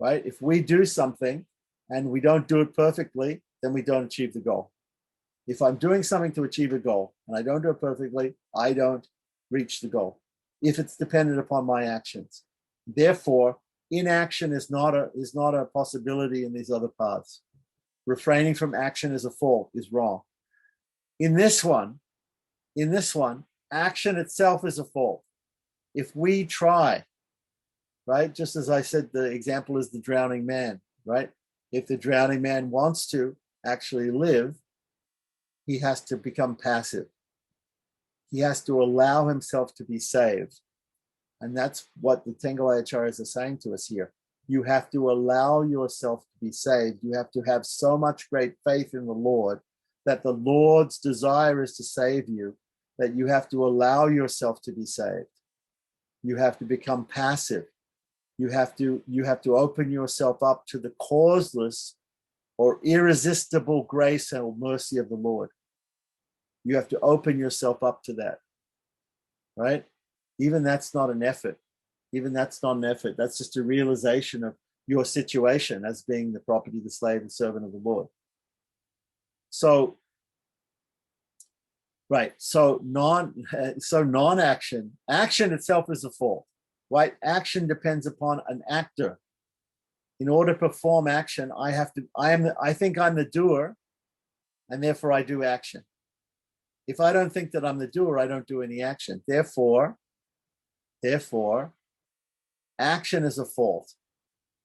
Right? If we do something and we don't do it perfectly, then we don't achieve the goal. If I'm doing something to achieve a goal and I don't do it perfectly, I don't reach the goal. If it's dependent upon my actions. Therefore, inaction is not a possibility in these other paths. Refraining from action is a fault, is wrong. In this one, action itself is a fault. If we try, right? Just as I said, the example is the drowning man, right? If the drowning man wants to actually live, he has to become passive. He has to allow himself to be saved. And that's what the Tengalaya Acharyas are saying to us here. You have to allow yourself to be saved. You have to have so much great faith in the Lord that the Lord's desire is to save you, that you have to allow yourself to be saved. You have to become passive. You have to open yourself up to the causeless or irresistible grace and mercy of the Lord. You have to open yourself up to that, right? Even that's not an effort. Even that's not an effort. That's just a realization of your situation as being the property, the slave, and servant of the Lord. So, right. So non-action. Action itself is a fault, right? Action depends upon an actor. In order to perform action, I think I'm the doer, and therefore I do action. If I don't think that I'm the doer, I don't do any action. Therefore, action is a fault.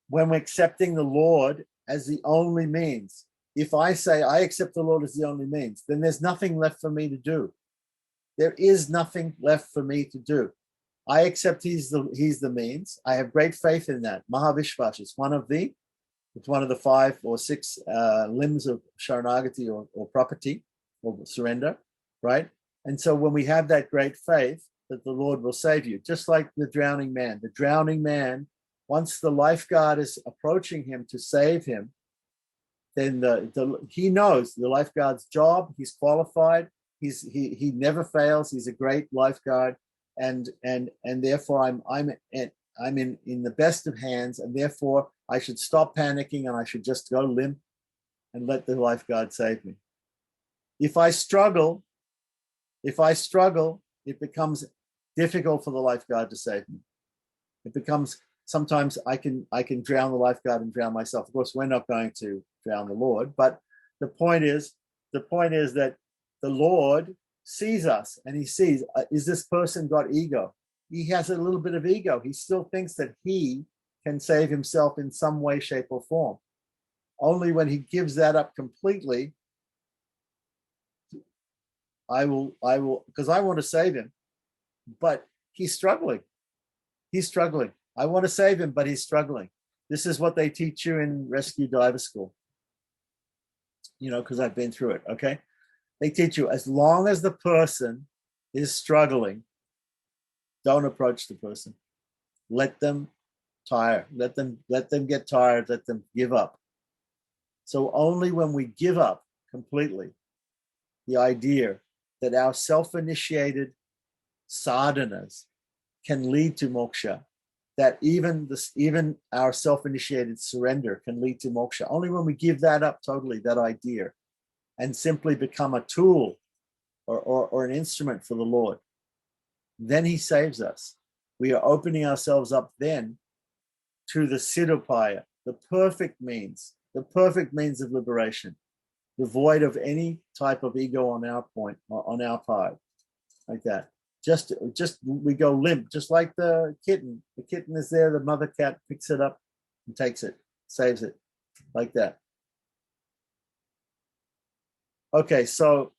When we're accepting the Lord as the only means, if I say I accept the Lord as the only means, then there's nothing left for me to do. There is nothing left for me to do. I accept he's the means. I have great faith in that. Mahavishwas is one of the 5 or 6 limbs of Sharanagati or property or surrender, right? And so when we have that great faith that the Lord will save you, just like the drowning man. The drowning man, once the lifeguard is approaching him to save him, then he knows the lifeguard's job. He's qualified. He never fails. He's a great lifeguard, and therefore I'm in the best of hands, and therefore I should stop panicking and I should just go limp and let the lifeguard save me. If I struggle, it becomes difficult for the lifeguard to save me. It becomes, sometimes I can drown the lifeguard and drown myself. Of course, we're not going to drown the Lord, but the point is that the Lord sees us, and he sees, is this person got ego? He has a little bit of ego. He still thinks that he can save himself in some way, shape, or form. Only when he gives that up completely, I will, because I want to save him, but he's struggling. I want to save him, but he's struggling. This is what they teach you in rescue diver school. Because I've been through it, okay? They teach you, as long as the person is struggling, don't approach the person. Let them tire. Let them get tired. Let them give up. So only when we give up completely the idea that our self-initiated sadhanas can lead to moksha, that even our self-initiated surrender can lead to moksha. Only when we give that up totally, that idea, and simply become a tool or an instrument for the Lord, then he saves us. We are opening ourselves up then to the siddhopaya, the perfect means of liberation, devoid of any type of ego on our part, like that. Just we go limp, just like the kitten. The kitten is there, the mother cat picks it up and takes it, saves it, like that. Okay, so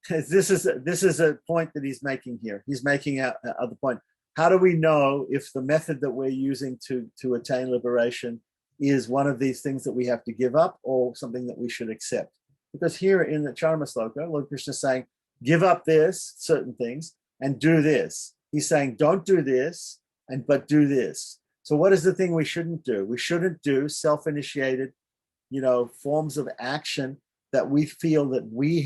this is a point that he's making here. He's making a other point. How do we know if the method that we're using to attain liberation is one of these things that we have to give up or something that we should accept? Because here in the Charma Sloka, Lord Krishna is saying, give up this, certain things, and do this. He's saying, don't do this, but do this. So what is the thing we shouldn't do? We shouldn't do self-initiated, forms of action that we feel that we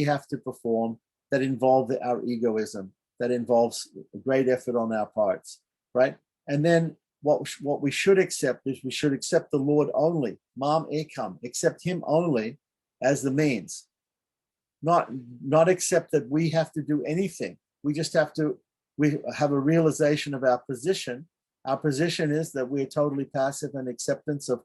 have to perform, that involve our egoism, that involves a great effort on our parts, right? And then what we should accept is we should accept the Lord only, Mam Ekam, accept him only as the means, not accept that we have to do anything. We just have to, we have a realization of our position. Our position is that we are totally passive in acceptance of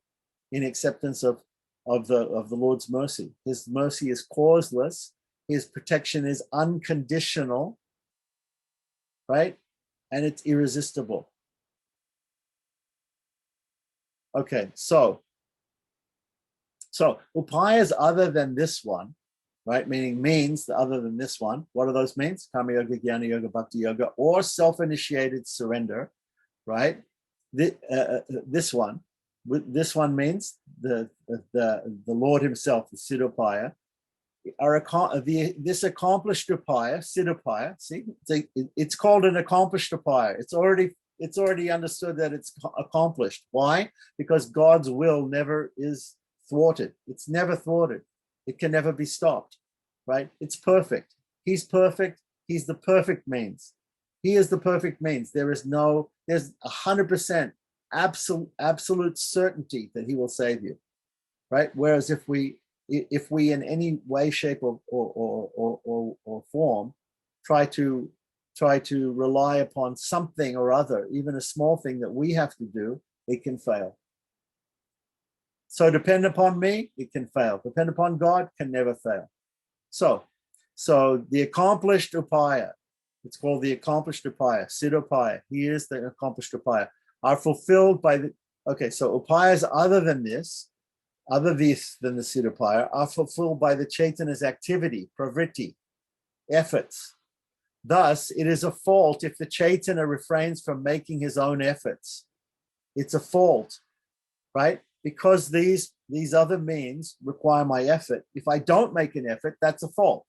the Lord's mercy. His mercy is causeless. His protection is unconditional, right? And it's irresistible. Okay, so upayas other than this one, right? Meaning means other than this one. What are those means? Karma yoga, jnana yoga, bhakti yoga, or self-initiated surrender, right? This one. this one means the Lord himself, the Siddhopaya, this accomplished upaya, Siddhopaya. See, it's called an accomplished upaya. It's already understood that it's accomplished. Why? Because God's will never is thwarted. It's never thwarted. It can never be stopped, right? It's perfect. He's perfect. He's the perfect means. He is the perfect means. There's 100% absolute certainty that he will save you, right? Whereas if we in any way, shape, or form try to rely upon something or other, even a small thing that we have to do, it can fail. So depend upon me, it can fail. Depend upon God, can never fail. So the accomplished upaya, it's called the accomplished upaya, Siddhopaya. He is the accomplished upaya. Are fulfilled by the, okay, so upayas other than the Siddhopaya are fulfilled by the Chaitana's activity, pravritti, efforts. Thus, it is a fault if the Chaitana refrains from making his own efforts. It's a fault, right? Because these other means require my effort. If I don't make an effort, that's a fault.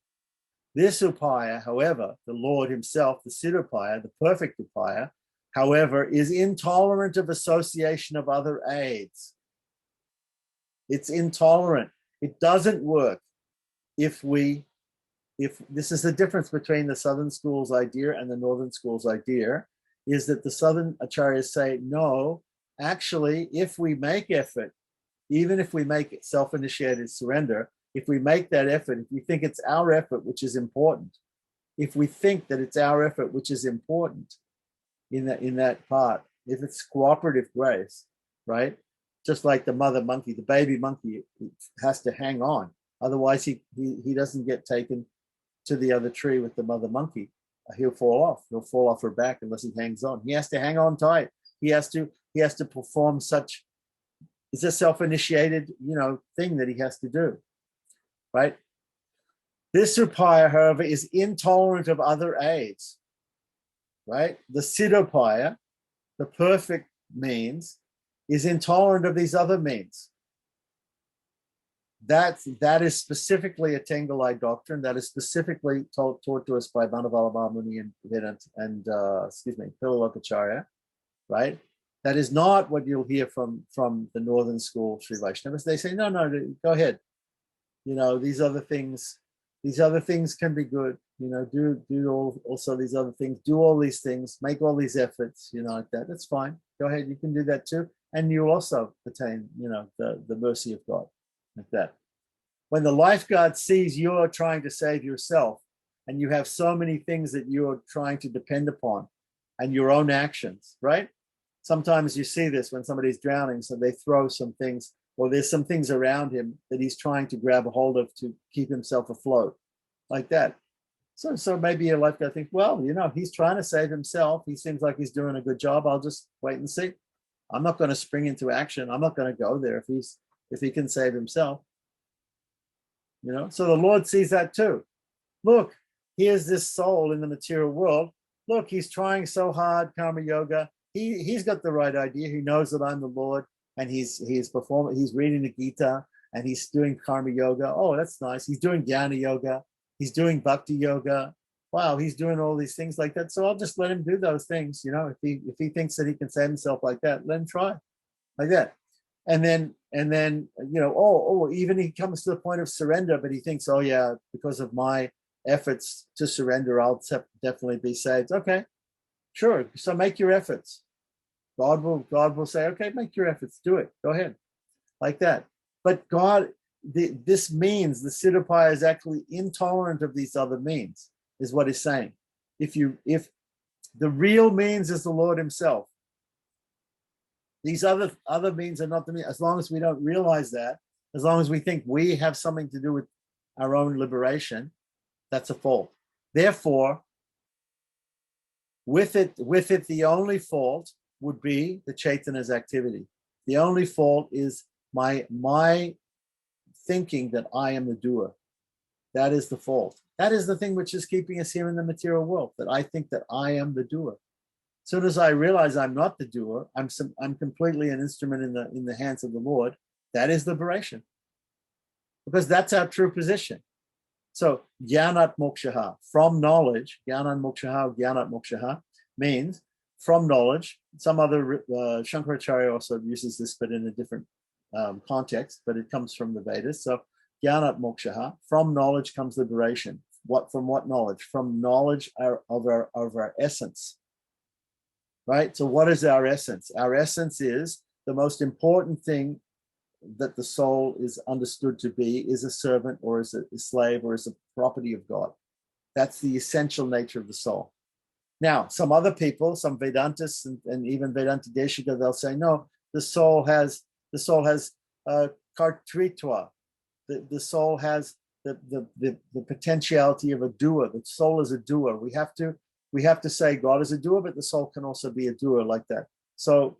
This upaya, however, the Lord himself, the Siddhopaya, the perfect upaya, however, is intolerant of association of other aids. It's intolerant. It doesn't work if this is the difference between the Southern school's idea and the Northern school's idea, is that the Southern acharyas say, no, actually, if we make effort, even if we make it self-initiated surrender, if we make that effort, if we think it's our effort which is important, if we think that it's our effort which is important in that part, if it's cooperative grace, right? Just like the mother monkey, the baby monkey has to hang on. Otherwise, he doesn't get taken to the other tree with the mother monkey. He'll fall off. He'll fall off her back unless he hangs on. He has to hang on tight. He has to perform such. It's a self-initiated, thing that he has to do, right? This upaya, however, is intolerant of other aids, right? The Siddhopaya, the perfect means, is intolerant of these other means. That is specifically a Tengalai doctrine that is specifically taught to us by Manavala Mahamuni and Pilalokacharya, right? That is not what you'll hear from the Northern School Sri Vaishnavas. They say, no, go ahead. These other things can be good. Do also these other things. Do all these things. Make all these efforts. Like that. That's fine. Go ahead. You can do that too, and you also attain, the mercy of God, like that. When the lifeguard sees you're trying to save yourself, and you have so many things that you're trying to depend upon, and your own actions, right? Sometimes you see this when somebody's drowning, so they throw some things, or there's some things around him that he's trying to grab a hold of to keep himself afloat, like that. So maybe a lifeguard thinks, well, he's trying to save himself. He seems like he's doing a good job. I'll just wait and see. I'm not going to spring into action. I'm not going to go there if he can save himself. So the Lord sees that too. Look, here's this soul in the material world. Look, he's trying so hard, karma yoga. He's got the right idea. He knows that I'm the Lord, and he's performing. He's reading the Gita, and he's doing karma yoga. Oh, that's nice. He's doing jnana yoga. He's doing bhakti yoga. Wow, he's doing all these things like that. So I'll just let him do those things. If he thinks that he can save himself like that, let him try like that. And then even he comes to the point of surrender, but he thinks, oh yeah, because of my efforts to surrender, I'll definitely be saved. Okay, sure. So make your efforts. God will say, okay, make your efforts, do it, go ahead, like that. But God, this means the Siddhopaya is actually intolerant of these other means, is what he's saying. If the real means is the Lord himself, these other means are not the means. As long as we don't realize that, as long as we think we have something to do with our own liberation, that's a fault. Therefore, with it, the only fault would be the Chaitana's activity. The only fault is my thinking that I am the doer. That is the fault. That is the thing which is keeping us here in the material world, that I think that I am the doer. soon as I realize I'm not the doer, I'm completely an instrument in the hands of the Lord. That is liberation, because that's our true position. So jnanat mokshaha, from knowledge, jnanat mokshaha means from knowledge. Some other Shankaracharya also uses this, but in a different context. But it comes from the Vedas. So jnanat mokshaha, from knowledge comes liberation. From what knowledge? From knowledge of our essence. Right? So what is our essence? Our essence is the most important thing that the soul is understood to be, is a servant or is a slave or is a property of God. That's the essential nature of the soul. Now, some other people, some Vedantists and even Vedanta Deshika, they'll say, no, the soul has kartritva. The soul has the potentiality of a doer. The soul is a doer. We have to say God is a doer, but the soul can also be a doer like that. So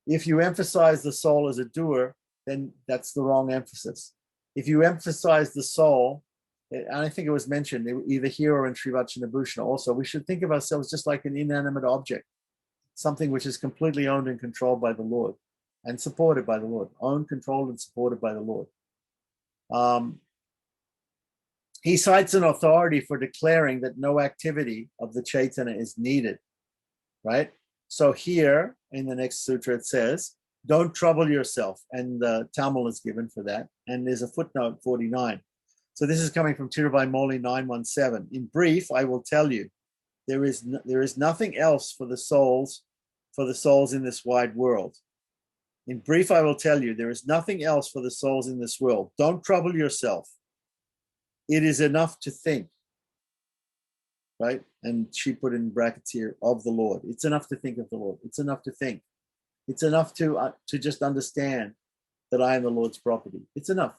if you emphasize the soul as a doer, then that's the wrong emphasis. If you emphasize the soul, and I think it was mentioned either here or in Sri Vachanabhushana also, we should think of ourselves just like an inanimate object, something which is completely owned and controlled by the Lord and supported by the Lord, owned, controlled, and supported by the Lord. He cites an authority for declaring that no activity of the Chaitanya is needed, right? So here in the next sutra it says, don't trouble yourself, and the Tamil is given for that, and there's a footnote 49. So this is coming from Tirabai Moli 917. In brief, I will tell you, there is nothing else for the souls in this wide world. In brief, I will tell you, there is nothing else for the souls in this world. Don't trouble yourself. It is enough to think, right? And she put in brackets here, of the Lord. It's enough to think of the Lord. It's enough to think. It's enough to just understand that I am the Lord's property. It's enough.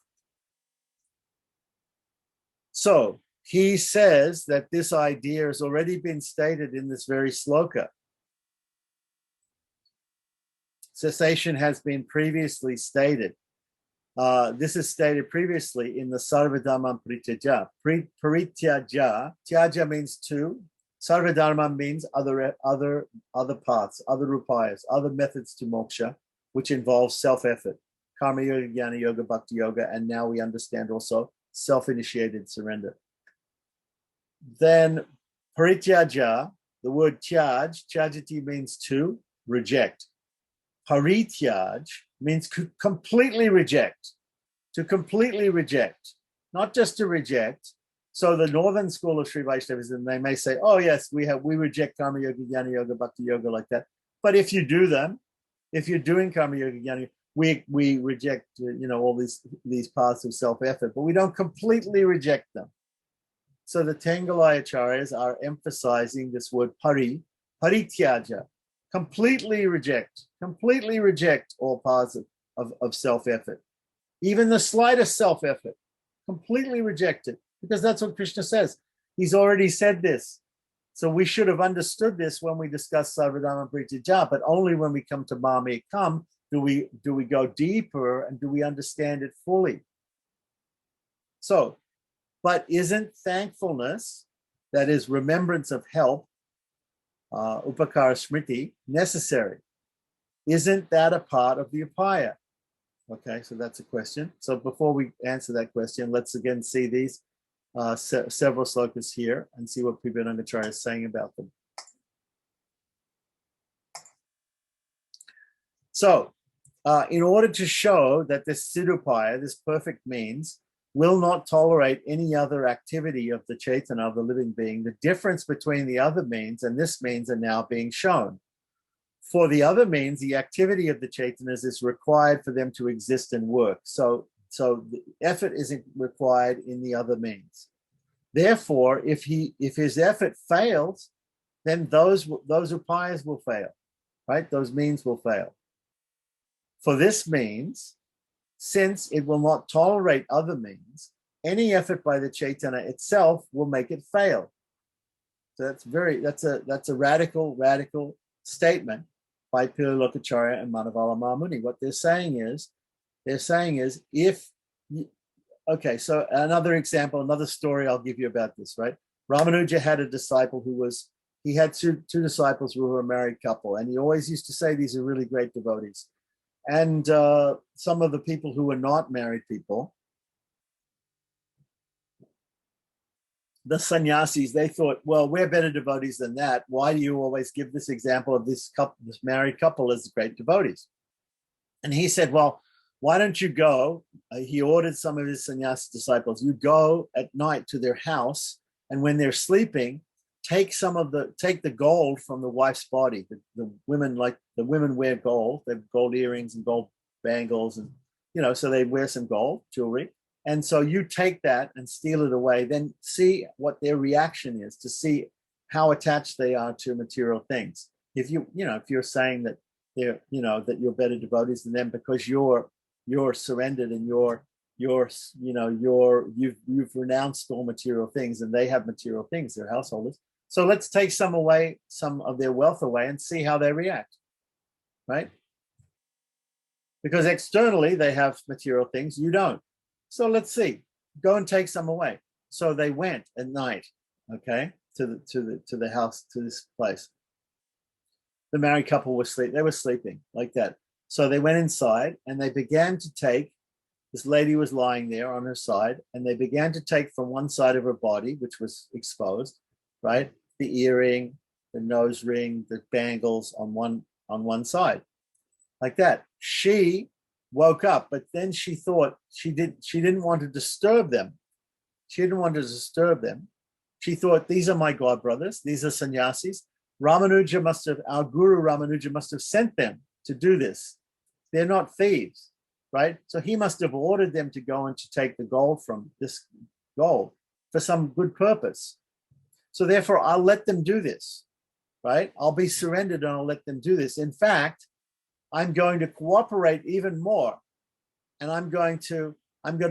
So he says that this idea has already been stated in this very sloka. Cessation has been previously stated. This is stated previously in the Sarvadharma Parityaja. Parityaja, tyaja means two. Sarvadharma means other paths, other upayas, other methods to moksha, which involves self-effort. Karma yoga, jnana yoga, bhakti yoga, and now we understand also self-initiated surrender. Then parityaja, the word tyajati means to reject. Parityaj means completely reject, to completely reject, not just to reject. So the northern school of Sri Vaishnavism, they may say, oh yes, we reject karma yoga, jnana yoga, bhakti yoga like that. But if you do them, if you're doing karma yoga, jnana yoga, we reject all these paths of self-effort, but we don't completely reject them. So the Tengalaya Acharyas are emphasizing this word parityaja, completely reject all paths of self-effort. Even the slightest self-effort, completely reject it, because that's what Krishna says. He's already said this. So we should have understood this when we discuss Sarvadharma Parityaja, but only when we come to Mame Kam do we go deeper and do we understand it fully. So, but isn't thankfulness, that is remembrance of help, upakara smriti, necessary? Isn't that a part of the upaya? Okay, so that's a question. So before we answer that question, let's again see these several slokas here and see what Prabhupada is saying about them. So, in order to show that this siddhupaya, this perfect means, will not tolerate any other activity of the Chaitanya, of the living being, the difference between the other means and this means are now being shown. For the other means, the activity of the Chaitanyas is required for them to exist and work. So the effort isn't required in the other means. Therefore, if his effort fails, then those upayas will fail, right? Those means will fail. For this means, since it will not tolerate other means, any effort by the Chaitanya itself will make it fail. So that's a radical statement by Pilokacharya and Manavala Mahamuni. What they're saying is okay, so another example, another story I'll give you about this, right? Ramanuja had a disciple who was he had two disciples who were a married couple, and he always used to say these are really great devotees. And some of the people who were not married people, the sannyasis, they thought, well, we're better devotees than that. Why do you always give this example of this couple, this married couple as great devotees? And he said, well, why don't you go? He ordered some of his sannyasi disciples, you go at night to their house, and when they're sleeping, take the gold from the wife's body. The women wear gold. They have gold earrings and gold bangles, and so they wear some gold jewelry. And so you take that and steal it away, then see what their reaction is, to see how attached they are to material things. If you're saying that they're, that you're better devotees than them because you're surrendered and you've renounced all material things, and they have material things, they're householders. So let's take some of their wealth away and see how they react, right? Because externally they have material things, you don't. So let's see, go and take some away. So they went at night, okay, to the house, to this place. The married couple they were sleeping like that. So they went inside and they began to take, this lady was lying there on her side, and they began to take from one side of her body, which was exposed, right? The earring, the nose ring, the bangles on one side, like that. She woke up, but then she thought she didn't want to disturb them. She didn't want to disturb them. She thought, these are my god brothers, these are sannyasis. Our guru Ramanuja must have sent them to do this. They're not thieves, right? So he must have ordered them to go and to take the gold from this gold for some good purpose. So therefore, I'll let them do this, right? I'll be surrendered and I'll let them do this. In fact, I'm going to cooperate even more, and I'm going to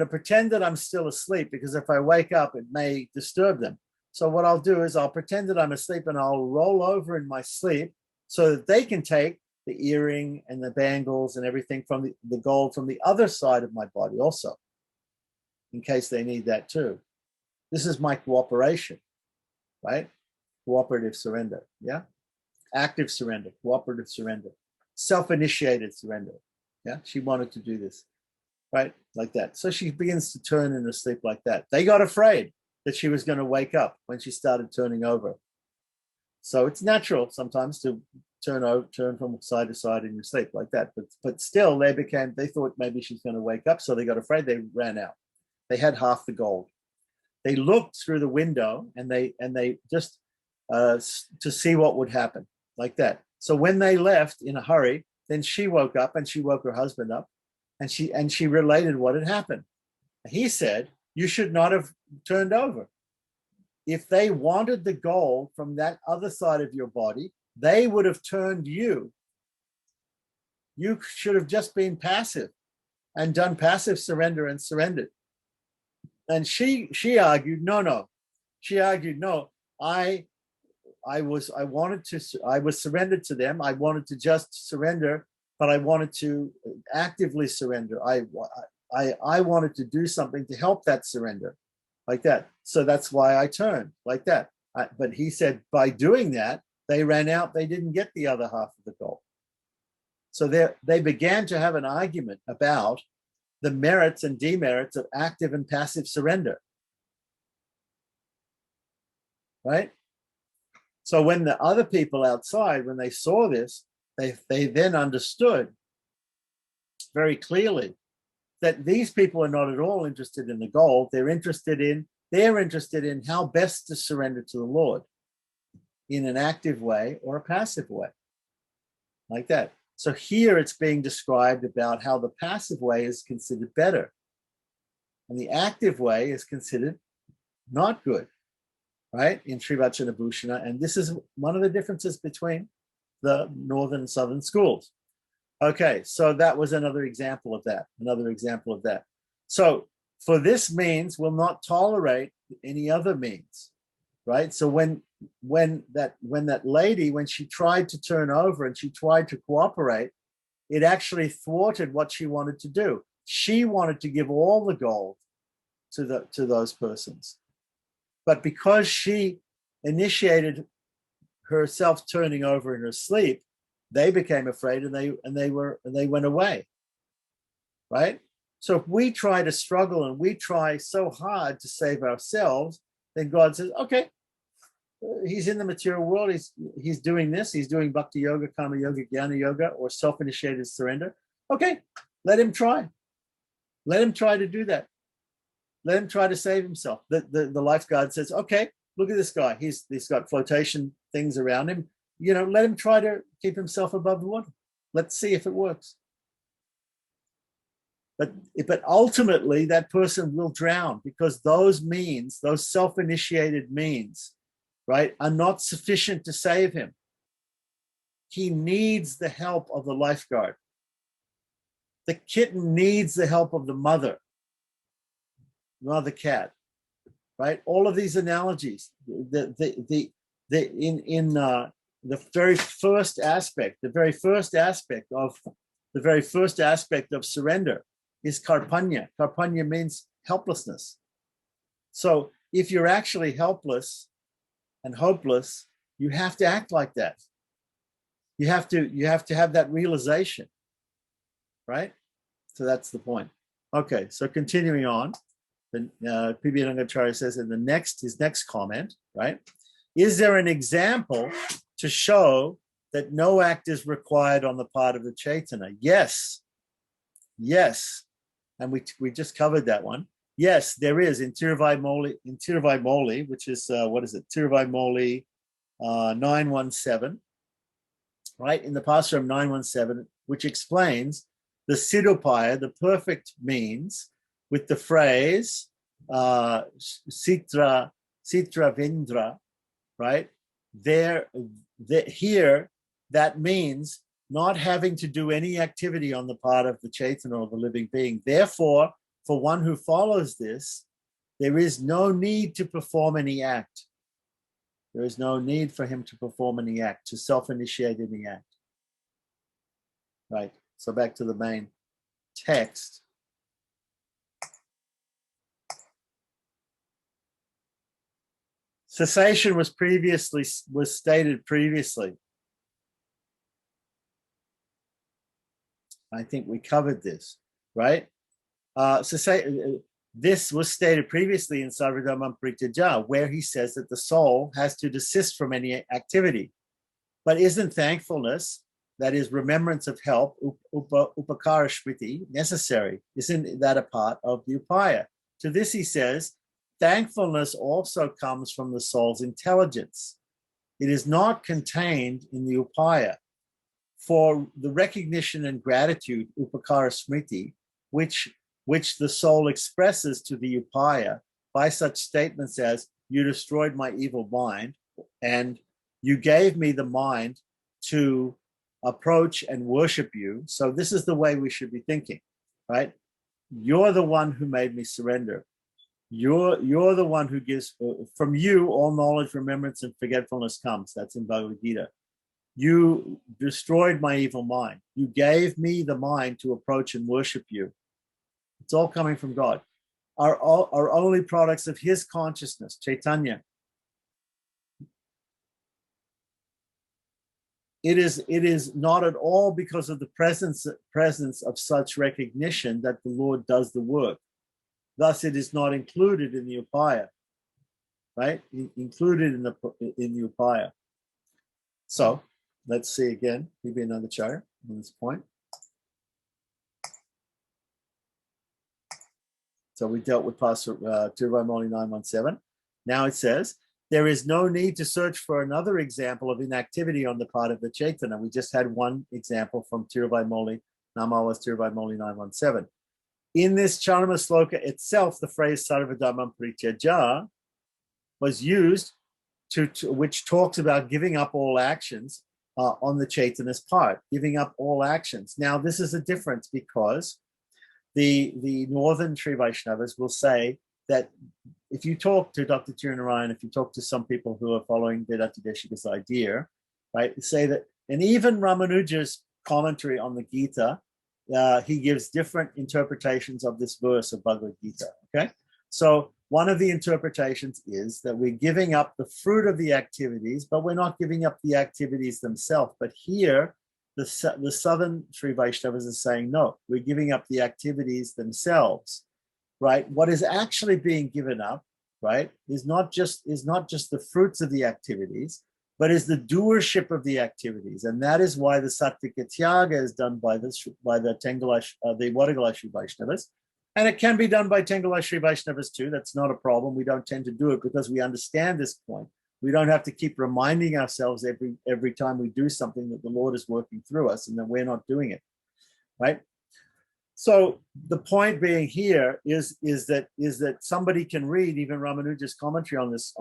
pretend that I'm still asleep, because if I wake up, it may disturb them. So what I'll do is I'll pretend that I'm asleep, and I'll roll over in my sleep so that they can take the earring and the bangles and everything from the gold from the other side of my body also, in case they need that too. This is my cooperation, right? Cooperative surrender, yeah? Active surrender, cooperative surrender. Self-initiated surrender. Yeah, she wanted to do this, right? Like that. So she begins to turn in her sleep like that. They got afraid that she was going to wake up when she started turning over. So it's natural sometimes to turn from side to side in your sleep like that. But still, they thought maybe she's going to wake up, so they got afraid. They ran out. They had half the gold. They looked through the window and they just to see what would happen, like that. So when they left in a hurry, then she woke up and she woke her husband up, and she related what had happened. He said, you should not have turned over. If they wanted the gold from that other side of your body, they would have turned you. You should have just been passive and done passive surrender and surrendered. And she argued, no. She argued, no, I was surrendered to them. I wanted to just surrender, but I wanted to actively surrender. I wanted to do something to help that surrender, like that. So that's why I turned like that. But he said, by doing that, they ran out. They didn't get the other half of the gold. So they began to have an argument about the merits and demerits of active and passive surrender, right? So when the other people outside, when they saw this, they then understood very clearly that these people are not at all interested in the gold. They're interested in how best to surrender to the Lord in an active way or a passive way, like that. So here it's being described about how the passive way is considered better and the active way is considered not good, right? In Sri Vachanabhushana. And this is one of the differences between the northern and southern schools. Okay, so that was another example of that. So for this means will not tolerate any other means, right? So when that lady, when she tried to turn over and she tried to cooperate, it actually thwarted what she wanted to do. She wanted to give all the gold to those persons. But because she initiated herself turning over in her sleep, they became afraid and they went away. Right? So if we try to struggle and we try so hard to save ourselves, then God says, okay, he's in the material world. He's doing this. He's doing bhakti yoga, karma yoga, jnana yoga, or self-initiated surrender. Okay, let him try. Let him try to do that. Let him try to save himself. The lifeguard says, okay, look at this guy. He's got flotation things around him. Let him try to keep himself above the water. Let's see if it works. But ultimately, that person will drown because those self-initiated means, right, are not sufficient to save him. He needs the help of the lifeguard. The kitten needs the help of the mother cat, right? All of these analogies, the very first aspect of surrender is karpanya. Karpanya means helplessness. So if you're actually helpless and hopeless, you have to act like that. You have to have that realization, right? So that's the point. Okay, so continuing on, P.B. Rangacharya says in his next comment, right? Is there an example to show that no act is required on the part of the Chaitanya? Yes. And we just covered that one. Yes, there is in Tiruvai Moli, which is, Tiruvai Moli 917, right? In the Passaram 917, which explains the Siddhopaya, the perfect means, with the phrase Sitra Vindra, right? Here, that means not having to do any activity on the part of the Chaitanya or the living being. Therefore, for one who follows this, there is no need to perform any act. There is no need for him to perform any act, to self-initiate any act. Right, so back to the main text. Cessation was stated previously. I think we covered this, right? This was stated previously in Sarvadharma Prityaja, where he says that the soul has to desist from any activity. But isn't thankfulness, that is remembrance of help, upakara smriti, necessary? Isn't that a part of the upaya? To this he says, thankfulness also comes from the soul's intelligence. It is not contained in the upaya. For the recognition and gratitude, upakara smriti, which the soul expresses to the upaya by such statements as, you destroyed my evil mind, and you gave me the mind to approach and worship you. So this is the way we should be thinking, right? You're the one who made me surrender. You're the one who gives, from you all knowledge, remembrance, and forgetfulness comes. That's in Bhagavad Gita. You destroyed my evil mind. You gave me the mind to approach and worship you. It's all coming from God. Are only products of his consciousness, Chaitanya. It is not at all because of the presence of such recognition that the Lord does the work. Thus, it is not included in the upaya, right? Included in the upaya. So let's see again. Maybe another chart on this point. So we dealt with Tiruvai Moli 917. Now it says, there is no need to search for another example of inactivity on the part of the Chaitanya. We just had one example from Tiruvai Moli, Namawas Tiruvai Moli 917. In this Charma Sloka itself, the phrase Sarvadharma Prityaja was used which talks about giving up all actions on the Chaitanya's part, giving up all actions. Now, this is a difference because the Northern Sri Vaishnavas will say that if you talk to Dr. Tirunarayan, if you talk to some people who are following Vedanta Deshika's idea, right, say that, and even Ramanuja's commentary on the Gita, he gives different interpretations of this verse of Bhagavad Gita, okay? So one of the interpretations is that we're giving up the fruit of the activities, but we're not giving up the activities themselves. But here, the Southern Sri Vaishnavas are saying, no, we're giving up the activities themselves, right? What is actually being given up, right, is not just the fruits of the activities, but is the doership of the activities. And that is why the Sattvika Tyaga is done by the Vatagala Sri Vaishnavas. And it can be done by Tengalai Sri Vaishnavas too. That's not a problem. We don't tend to do it because we understand this point. We don't have to keep reminding ourselves every time we do something that the Lord is working through us and that we're not doing it, right? So the point being here is that somebody can read even Ramanuja's commentary on this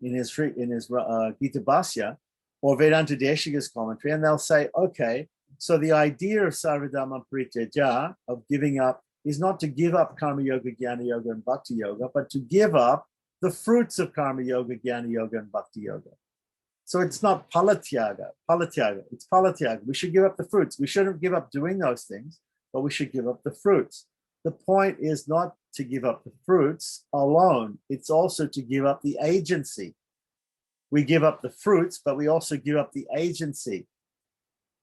in his Gita Bhasya or Vedanta Deshika's commentary, and they'll say, okay, so the idea of Sarvadhamma Pariteja, of giving up, is not to give up Karma Yoga, Jnana Yoga, and Bhakti Yoga, but to give up the fruits of Karma Yoga, Jnana Yoga, and Bhakti Yoga. So it's not palatyaga, it's palatyaga. We should give up the fruits. We shouldn't give up doing those things, but we should give up the fruits. The point is not to give up the fruits alone. It's also to give up the agency. We give up the fruits, but we also give up the agency.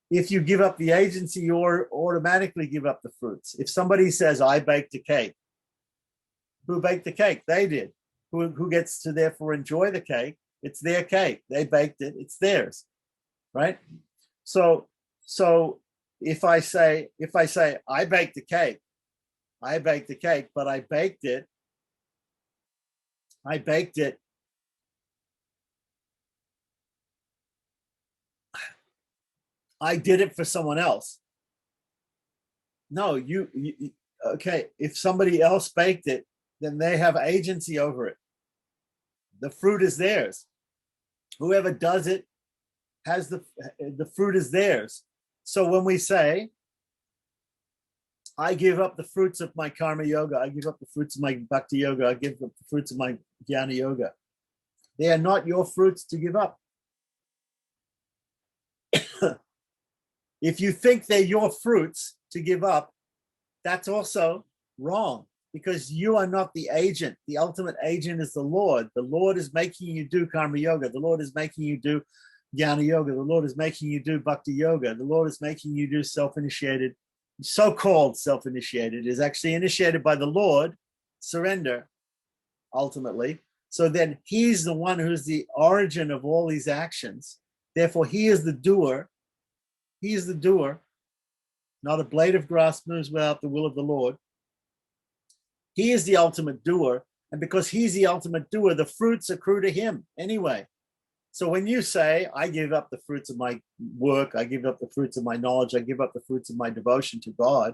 If you give up the agency, you automatically give up the fruits. If somebody says, I baked a cake, who baked the cake? They did. Who gets to therefore enjoy the cake? It's their cake. They baked it. It's theirs, right? So if I say, I baked the cake, but I baked it, I did it for someone else. No, you okay, if somebody else baked it, then they have agency over it. The fruit is theirs. Whoever does it has the fruit is theirs. So when we say, I give up the fruits of my karma yoga, I give up the fruits of my bhakti yoga, I give up the fruits of my jnana yoga, they are not your fruits to give up. If you think they're your fruits to give up, that's also wrong, because you are not the agent. The ultimate agent is the Lord. The Lord is making you do karma yoga. The Lord is making you do jnana yoga. The Lord is making you do bhakti yoga. The Lord is making you do self-initiated, so-called self-initiated, is actually initiated by the Lord, surrender, ultimately. So then he's the one who's the origin of all these actions. Therefore, he is the doer. He is the doer. Not a blade of grass moves without the will of the Lord. He is the ultimate doer. And because he's the ultimate doer, the fruits accrue to him anyway. So when you say, I give up the fruits of my work, I give up the fruits of my knowledge, I give up the fruits of my devotion to God,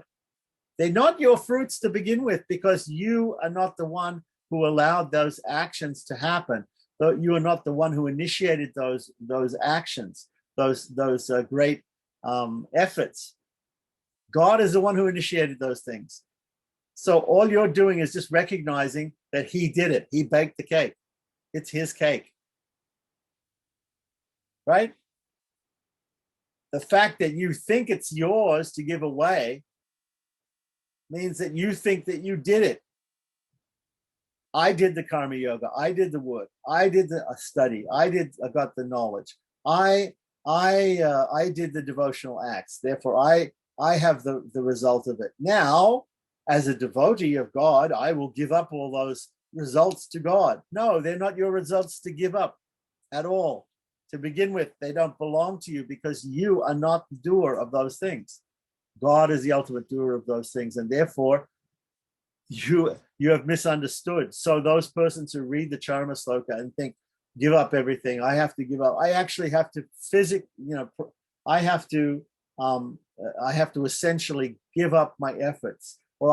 they're not your fruits to begin with, because you are not the one who allowed those actions to happen. You are not the one who initiated those actions, those great efforts. God is the one who initiated those things. So all you're doing is just recognizing that he did it. He baked the cake. It's his cake. Right? The fact that you think it's yours to give away means that you think that you did it. I did the karma yoga. I did the work. I did the study. I got the knowledge. I did the devotional acts. Therefore, I have the result of it. Now, as a devotee of God, I will give up all those results to God. No, they're not your results to give up at all. To begin with, they don't belong to you, because you are not the doer of those things. God is the ultimate doer of those things, and therefore you have misunderstood. So those persons who read the Charma Sloka and think, give up everything, I have to give up. I actually have to I have to essentially give up my efforts, or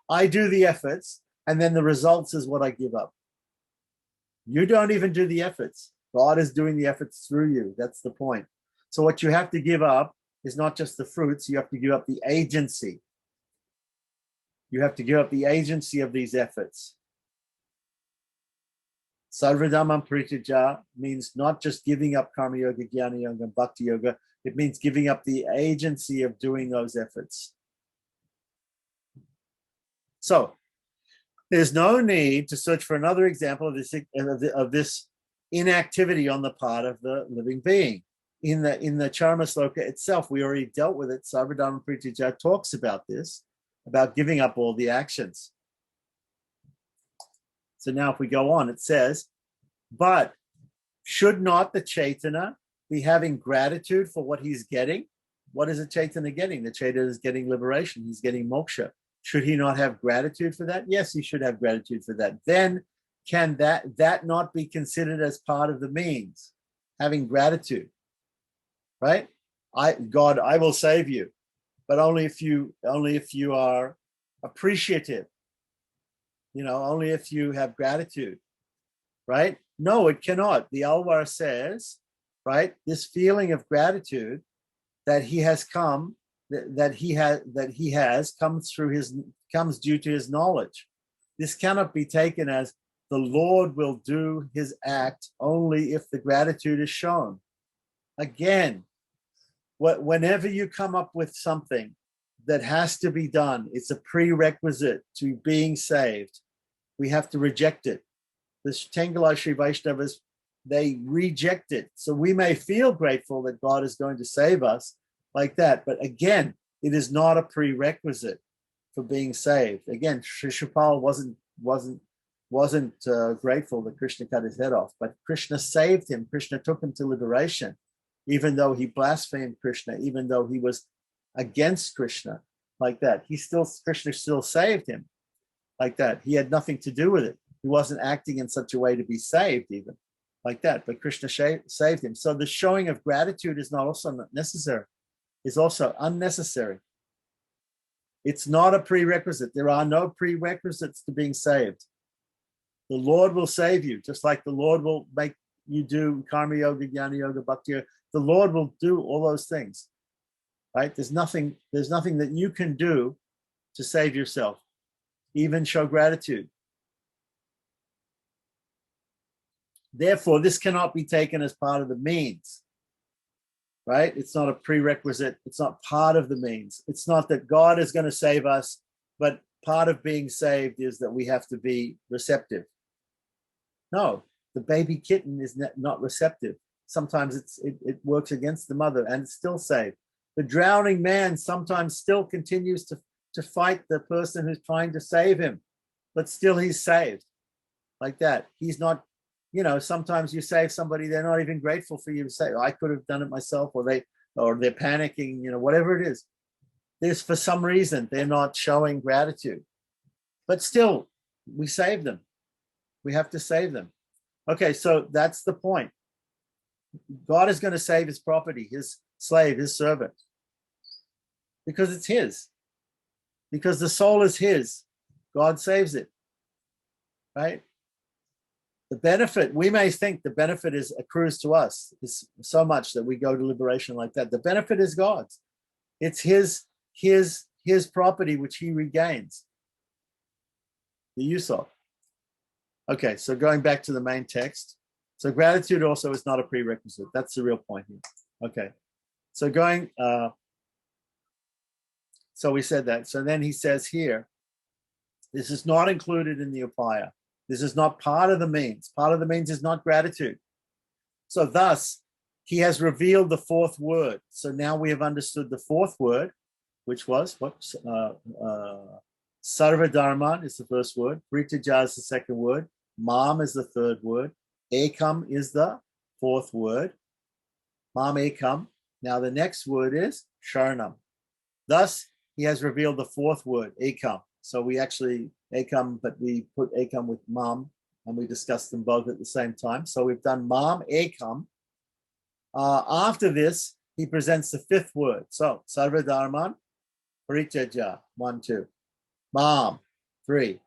I do the efforts, and then the results is what I give up. You don't even do the efforts. God is doing the efforts through you. That's the point. So what you have to give up is not just the fruits. You have to give up the agency. You have to give up the agency of these efforts. Sarvadhamma Pariteja means not just giving up karma yoga, jnana yoga, and bhakti yoga. It means giving up the agency of doing those efforts. So There's no need to search for another example of this inactivity on the part of the living being. In the Charma Sloka itself, we already dealt with it. Sarvadharma Prityaja talks about this, about giving up all the actions. So now if we go on, it says, but should not the Chaitanya be having gratitude for what he's getting? What is the Chaitanya getting? The Chaitanya is getting liberation. He's getting moksha. Should he not have gratitude for that? Yes, he should have gratitude for that. Then can that not be considered as part of the means? Having gratitude, right? God, I will save you, but only if you are appreciative. Only if you have gratitude, right? No, it cannot. The Alvar says, right, this feeling of gratitude that he has come, that he has comes due to his knowledge. This cannot be taken as the Lord will do his act only if the gratitude is shown. Again, whenever you come up with something that has to be done, it's a prerequisite to being saved. We have to reject it. The Tengala Sri Vaishnavas, they reject it. So we may feel grateful that God is going to save us like that. But again, it is not a prerequisite for being saved. Again, Shishupal wasn't grateful that Krishna cut his head off, but Krishna saved him. Krishna took him to liberation, even though he blasphemed Krishna, even though he was against Krishna, like that. Krishna still saved him, like that. He had nothing to do with it. He wasn't acting in such a way to be saved, even like that. But Krishna saved him. So the showing of gratitude is not necessary. It's also unnecessary. It's not a prerequisite. There are no prerequisites to being saved. The Lord will save you, just like the Lord will make you do karma yoga, jnana yoga, bhakti yoga. The Lord will do all those things, right? There's nothing that you can do to save yourself, even show gratitude. Therefore, this cannot be taken as part of the means, right? It's not a prerequisite. It's not part of the means. It's not that God is going to save us, but part of being saved is that we have to be receptive. No, the baby kitten is not receptive. Sometimes it works against the mother and it's still saved. The drowning man sometimes still continues to fight the person who's trying to save him, but still he's saved, like that. He's not, sometimes you save somebody, they're not even grateful for you to say, I could have done it myself, or they're panicking, whatever it is. There's, for some reason, they're not showing gratitude, but still we save them. We have to save them. Okay, so that's the point. God is going to save his property, his slave, his servant, because it's his. Because the soul is his. God saves it, right? The benefit, we may think the benefit accrues to us, is so much that we go to liberation like that. The benefit is God's. It's his property, which he regains, the use of. Okay, so going back to the main text. So gratitude also is not a prerequisite. That's the real point here. Okay, so so we said that. So then he says here, this is not included in the upaya. This is not part of the means. Part of the means is not gratitude. So thus, he has revealed the fourth word. So now we have understood the fourth word, which was what? Sarva Dharman is the first word. Pritaja is the second word. Mam is the third word. Ekam is the fourth word. Mam Ekam. Now the next word is Sharanam. Thus, he has revealed the fourth word, Ekam. So we actually, Ekam, but we put Ekam with Mam, and we discussed them both at the same time. So we've done Mam, Ekam. After this, he presents the fifth word. So, Sarva Dharman, Paritaja, 1, 2. Mam, 3.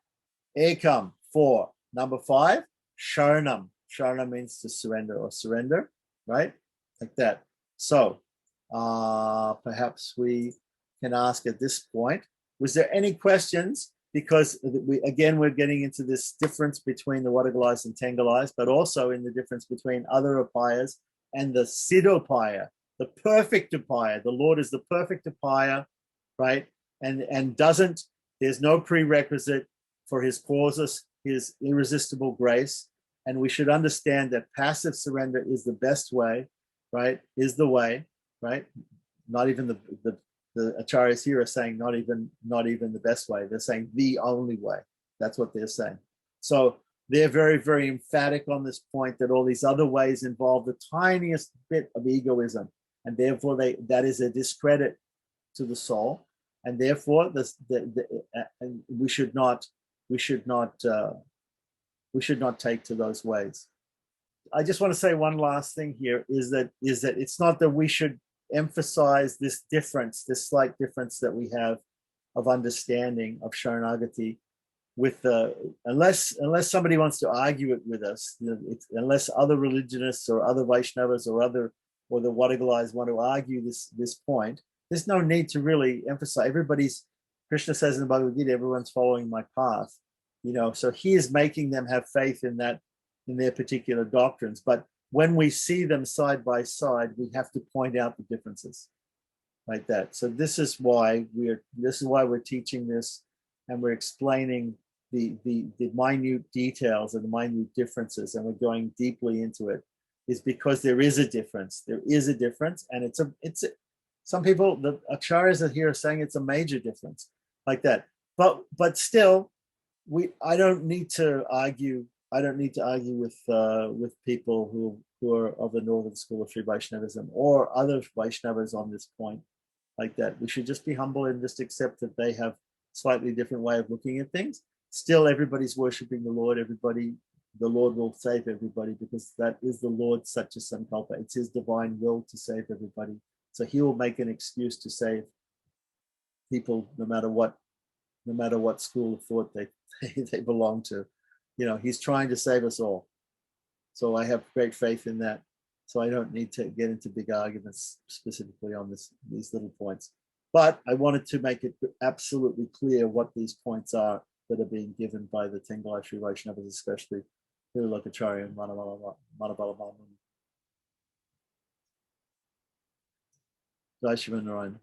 Ekam, 4. Number 5, Sharanam. Sharanam means to surrender or surrender, right? Like that. So, perhaps we can ask at this point, was there any questions? Because we're getting into this difference between the Vadagalais and Tengalais, but also in the difference between other upayas and the Siddhopaya, the perfect upaya. The Lord is the perfect upaya, right? And there's no prerequisite for his causes, his irresistible grace. And we should understand that passive surrender is the best way, right? Is the way, right? Not even the acharyas here are saying not even the best way. They're saying the only way. That's what they're saying. So they're very, very emphatic on this point that all these other ways involve the tiniest bit of egoism, and therefore that is a discredit to the soul, and therefore we should not take to those ways. I just want to say one last thing here is that it's not that we should emphasize this difference, this slight difference that we have of understanding of Sharanagati with unless somebody wants to argue it with us, unless other religionists or other Vaishnavas or the Wadagalais want to argue this point, there's no need to really emphasize. Krishna says in the Bhagavad Gita, everyone's following my path, so he is making them have faith in their particular doctrines. But when we see them side by side, we have to point out the differences like that. So this is why we're teaching this, and we're explaining the minute details and the minute differences, and we're going deeply into it, is because there is a difference. There is a difference, and it's some people, the acharyas here are saying it's a major difference like that. But still, I don't need to argue with people who are of the Northern School of Sri Vaishnavism or other Vaishnavas on this point like that. We should just be humble and just accept that they have slightly different way of looking at things. Still, everybody's worshiping the Lord. The Lord will save everybody, because that is the Lord's Satya Sankalpa. It's his divine will to save everybody. So he will make an excuse to save people no matter what school of thought they belong to. He's trying to save us all. So I have great faith in that. So I don't need to get into big arguments specifically on these little points. But I wanted to make it absolutely clear what these points are that are being given by the Tengalai Sri Vaishnavas, especially Lokacharya and Manabalabhaman. Jai Shiva Narayana.